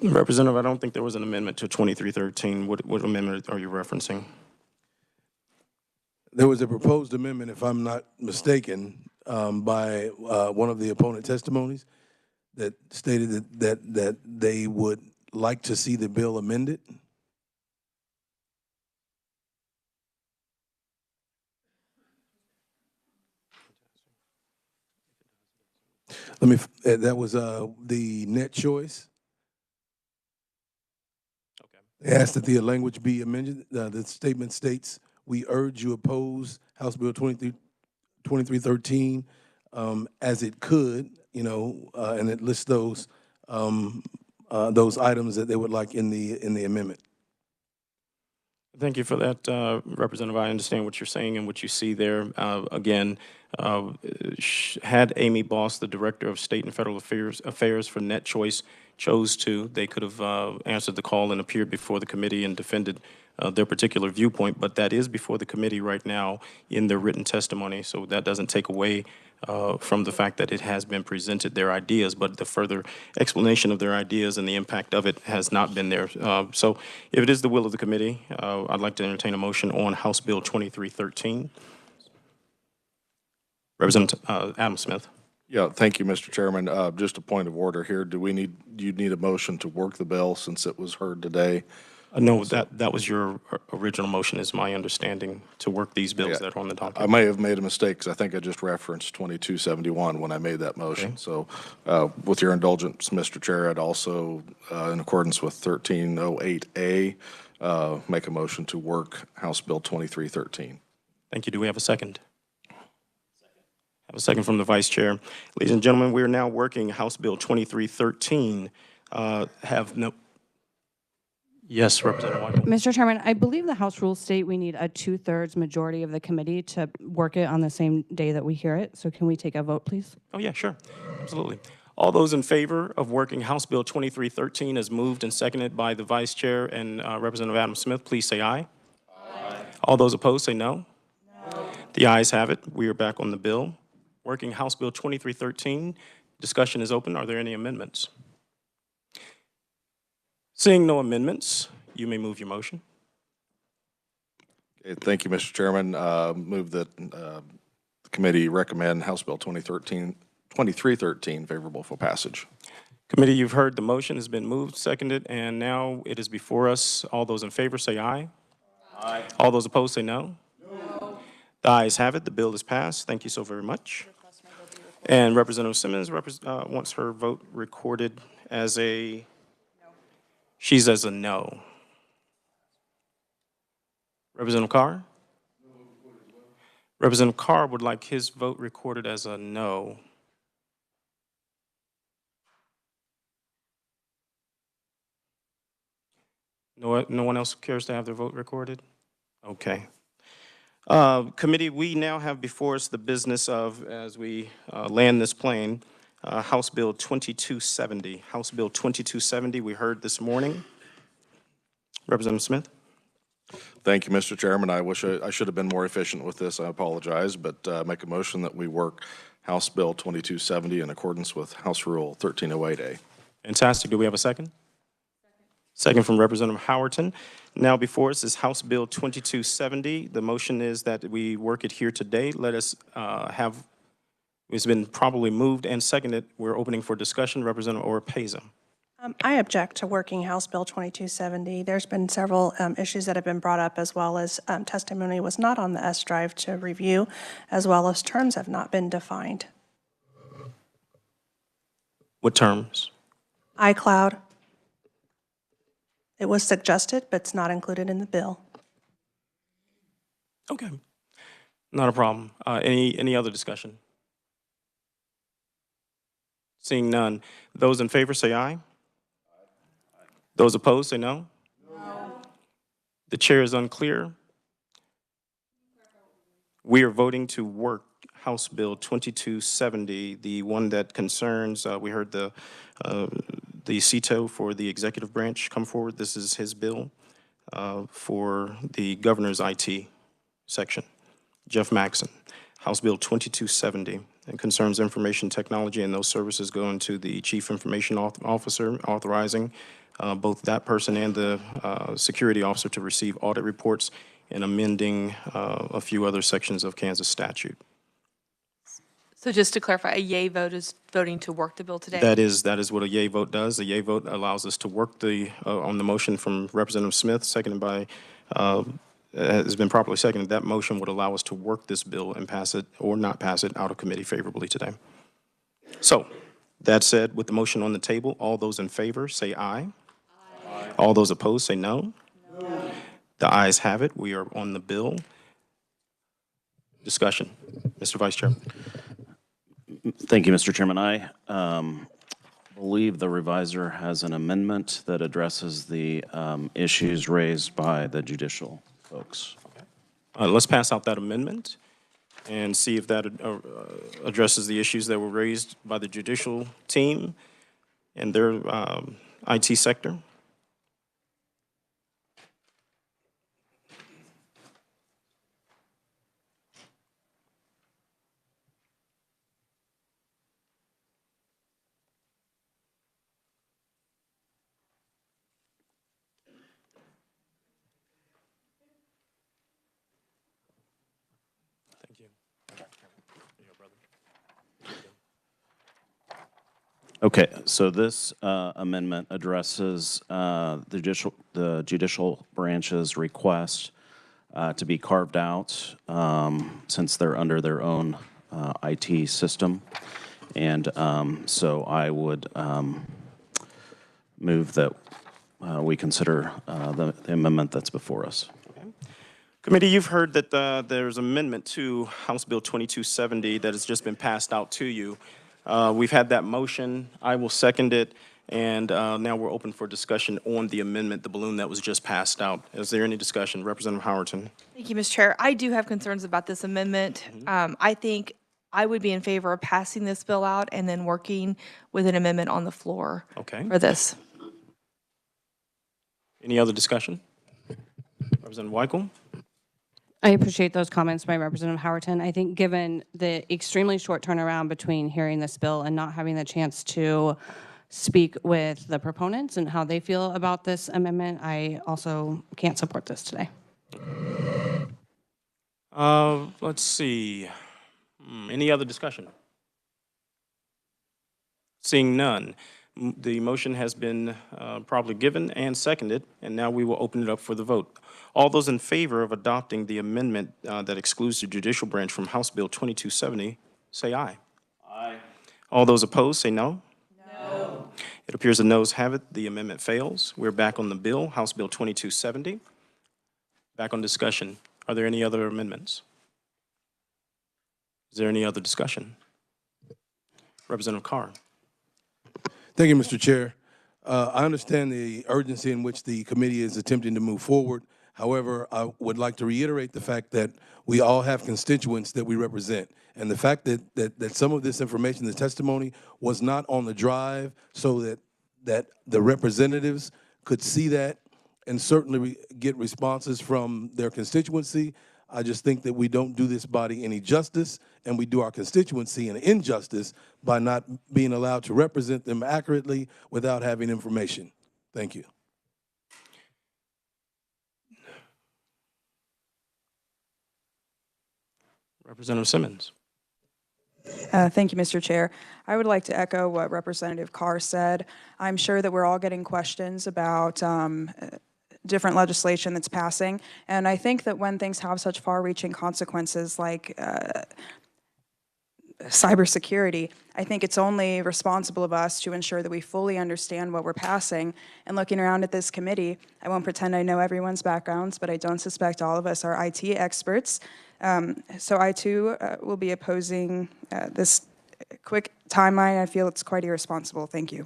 Representative, I don't think there was an amendment to 2313. What amendment are you referencing? There was a proposed amendment, if I'm not mistaken, by one of the opponent testimonies that stated that they would like to see the bill amended. That was the net choice. Okay. They asked that the language be amended. The statement states, "We urge you oppose House Bill 2313 as it could," and it lists those items that they would like in the amendment. Thank you for that, Representative. I understand what you're saying and what you see there. Again, had Amy Boss, the Director of State and Federal Affairs for Net Choice, chose to, they could have answered the call and appeared before the committee and defended their particular viewpoint, but that is before the committee right now in their written testimony, so that doesn't take away from the fact that it has been presented, their ideas, but the further explanation of their ideas and the impact of it has not been there. So if it is the will of the committee, I'd like to entertain a motion on House Bill 2313. Representative Adam Smith. Yeah, thank you, Mr. Chairman. Just a point of order here. Do you need a motion to work the bill since it was heard today? No, that was your original motion, is my understanding, to work these bills that are on the docket. I may have made a mistake because I think I just referenced 2271 when I made that motion. Okay. So with your indulgence, Mr. Chair, I'd also, in accordance with 1308A, make a motion to work House Bill 2313. Thank you. Do we have a second? Have a second from the Vice Chair. Ladies and gentlemen, we are now working House Bill 2313. Yes, Representative White. Mr. Chairman, I believe the House rules state we need a 2/3 majority of the committee to work it on the same day that we hear it. So can we take a vote, please? Oh, yeah, sure. Absolutely. All those in favor of working House Bill 2313 as moved and seconded by the Vice Chair and Representative Adam Smith, please say aye. Aye. All those opposed say no. No. The ayes have it. We are back on the bill. Working House Bill 2313. Discussion is open. Are there any amendments? Seeing no amendments, you may move your motion. Okay, thank you, Mr. Chairman. Move that the committee recommend House Bill 2313 favorable for passage. Committee, you've heard the motion has been moved, seconded, and now it is before us. All those in favor say aye. Aye. All those opposed say no. No. The ayes have it. The bill is passed. Thank you so very much. And Representative Simmons wants her vote recorded as a, she's as a no. Representative Carr? Representative Carr would like his vote recorded as a no. No one else cares to have their vote recorded? Okay. Committee, we now have before us the business of, as we land this plane, House Bill 2270. House Bill 2270 we heard this morning. Representative Smith. Thank you, Mr. Chairman. I wish I should have been more efficient with this. I apologize, but make a motion that we work House Bill 2270 in accordance with House Rule 1308A. Fantastic. Do we have a second? Second from Representative Howerton. Now before us is House Bill 2270. The motion is that we work it here today. Let us it's been probably moved and seconded. We're opening for discussion. Representative Oropeza. I object to working House Bill 2270. There's been several issues that have been brought up, as well as testimony was not on the S drive to review, as well as terms have not been defined. What terms? iCloud. It was suggested, but it's not included in the bill. Okay. Not a problem. Any other discussion? Seeing none. Those in favor say aye. Those opposed say no. No. The chair is unclear. We are voting to work House Bill 2270, the one that concerns, we heard the CETO for the executive branch come forward. This is his bill for the governor's IT section. Jeff Maxson, House Bill 2270. It concerns information technology, and those services go into the Chief Information Officer, authorizing both that person and the security officer to receive audit reports, and amending a few other sections of Kansas statute. So just to clarify, a yay vote is voting to work the bill today? That is what a yay vote does. A yay vote allows us to work the on the motion from Representative Smith, seconded by has been properly seconded. That motion would allow us to work this bill and pass it or not pass it out of committee favorably today. So that said, with the motion on the table, all those in favor say aye. Aye. All those opposed say no. No. The ayes have it. We are on the bill. Discussion. Mr. Vice Chair. Thank you, Mr. Chairman. I believe the reviser has an amendment that addresses the issues raised by the judicial folks. Let's pass out that amendment and see if that addresses the issues that were raised by the judicial team and their IT sector. Okay, so this amendment addresses the judicial branch's request to be carved out since they're under their own IT system. And so I would move that we consider the amendment that's before us. Committee, you've heard that there's an amendment to House Bill 2270 that has just been passed out to you. We've had that motion. I will second it. And now we're open for discussion on the amendment, the balloon that was just passed out. Is there any discussion? Representative Howerton. Thank you, Mr. Chair. I do have concerns about this amendment. I think I would be in favor of passing this bill out and then working with an amendment on the floor Okay. for this. Any other discussion? Representative Weichel? I appreciate those comments by Representative Howerton. I think given the extremely short turnaround between hearing this bill and not having the chance to speak with the proponents and how they feel about this amendment, I also can't support this today. Let's see. Any other discussion? Seeing none, the motion has been properly given and seconded, and now we will open it up for the vote. All those in favor of adopting the amendment that excludes the judicial branch from House Bill 2270, say aye. Aye. All those opposed, say no. No. It appears the noes have it. The amendment fails. We're back on the bill, House Bill 2270. Back on discussion. Are there any other amendments? Is there any other discussion? Representative Carr. Thank you, Mr. Chair. I understand the urgency in which the committee is attempting to move forward. However, I would like to reiterate the fact that we all have constituents that we represent. And the fact that some of this information, the testimony, was not on the drive so that the representatives could see that and certainly get responses from their constituency, I just think that we don't do this body any justice, and we do our constituency an injustice by not being allowed to represent them accurately without having information. Thank you. Representative Simmons. Thank you, Mr. Chair. I would like to echo what Representative Carr said. I'm sure that we're all getting questions about different legislation that's passing, and I think that when things have such far-reaching consequences like cybersecurity, I think it's only responsible of us to ensure that we fully understand what we're passing. And looking around at this committee, I won't pretend I know everyone's backgrounds, but I don't suspect all of us are IT experts. So I too will be opposing this quick timeline. I feel it's quite irresponsible. Thank you.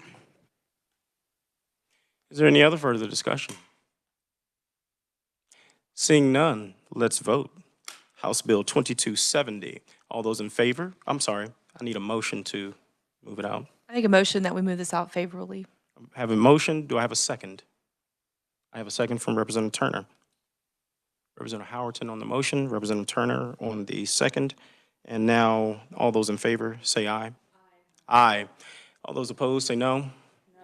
Is there any other further discussion? Seeing none, let's vote. House Bill 2270. All those in favor? I'm sorry, I need a motion to move it out. I make a motion that we move this out favorably. I have a motion. Do I have a second? I have a second from Representative Turner. Representative Howerton on the motion, Representative Turner on the second. And now, all those in favor, say aye. Aye. All those opposed, say no.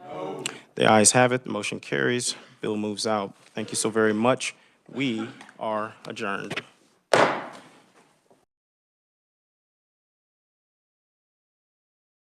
No. The ayes have it. The motion carries. Bill moves out. Thank you so very much. We are adjourned.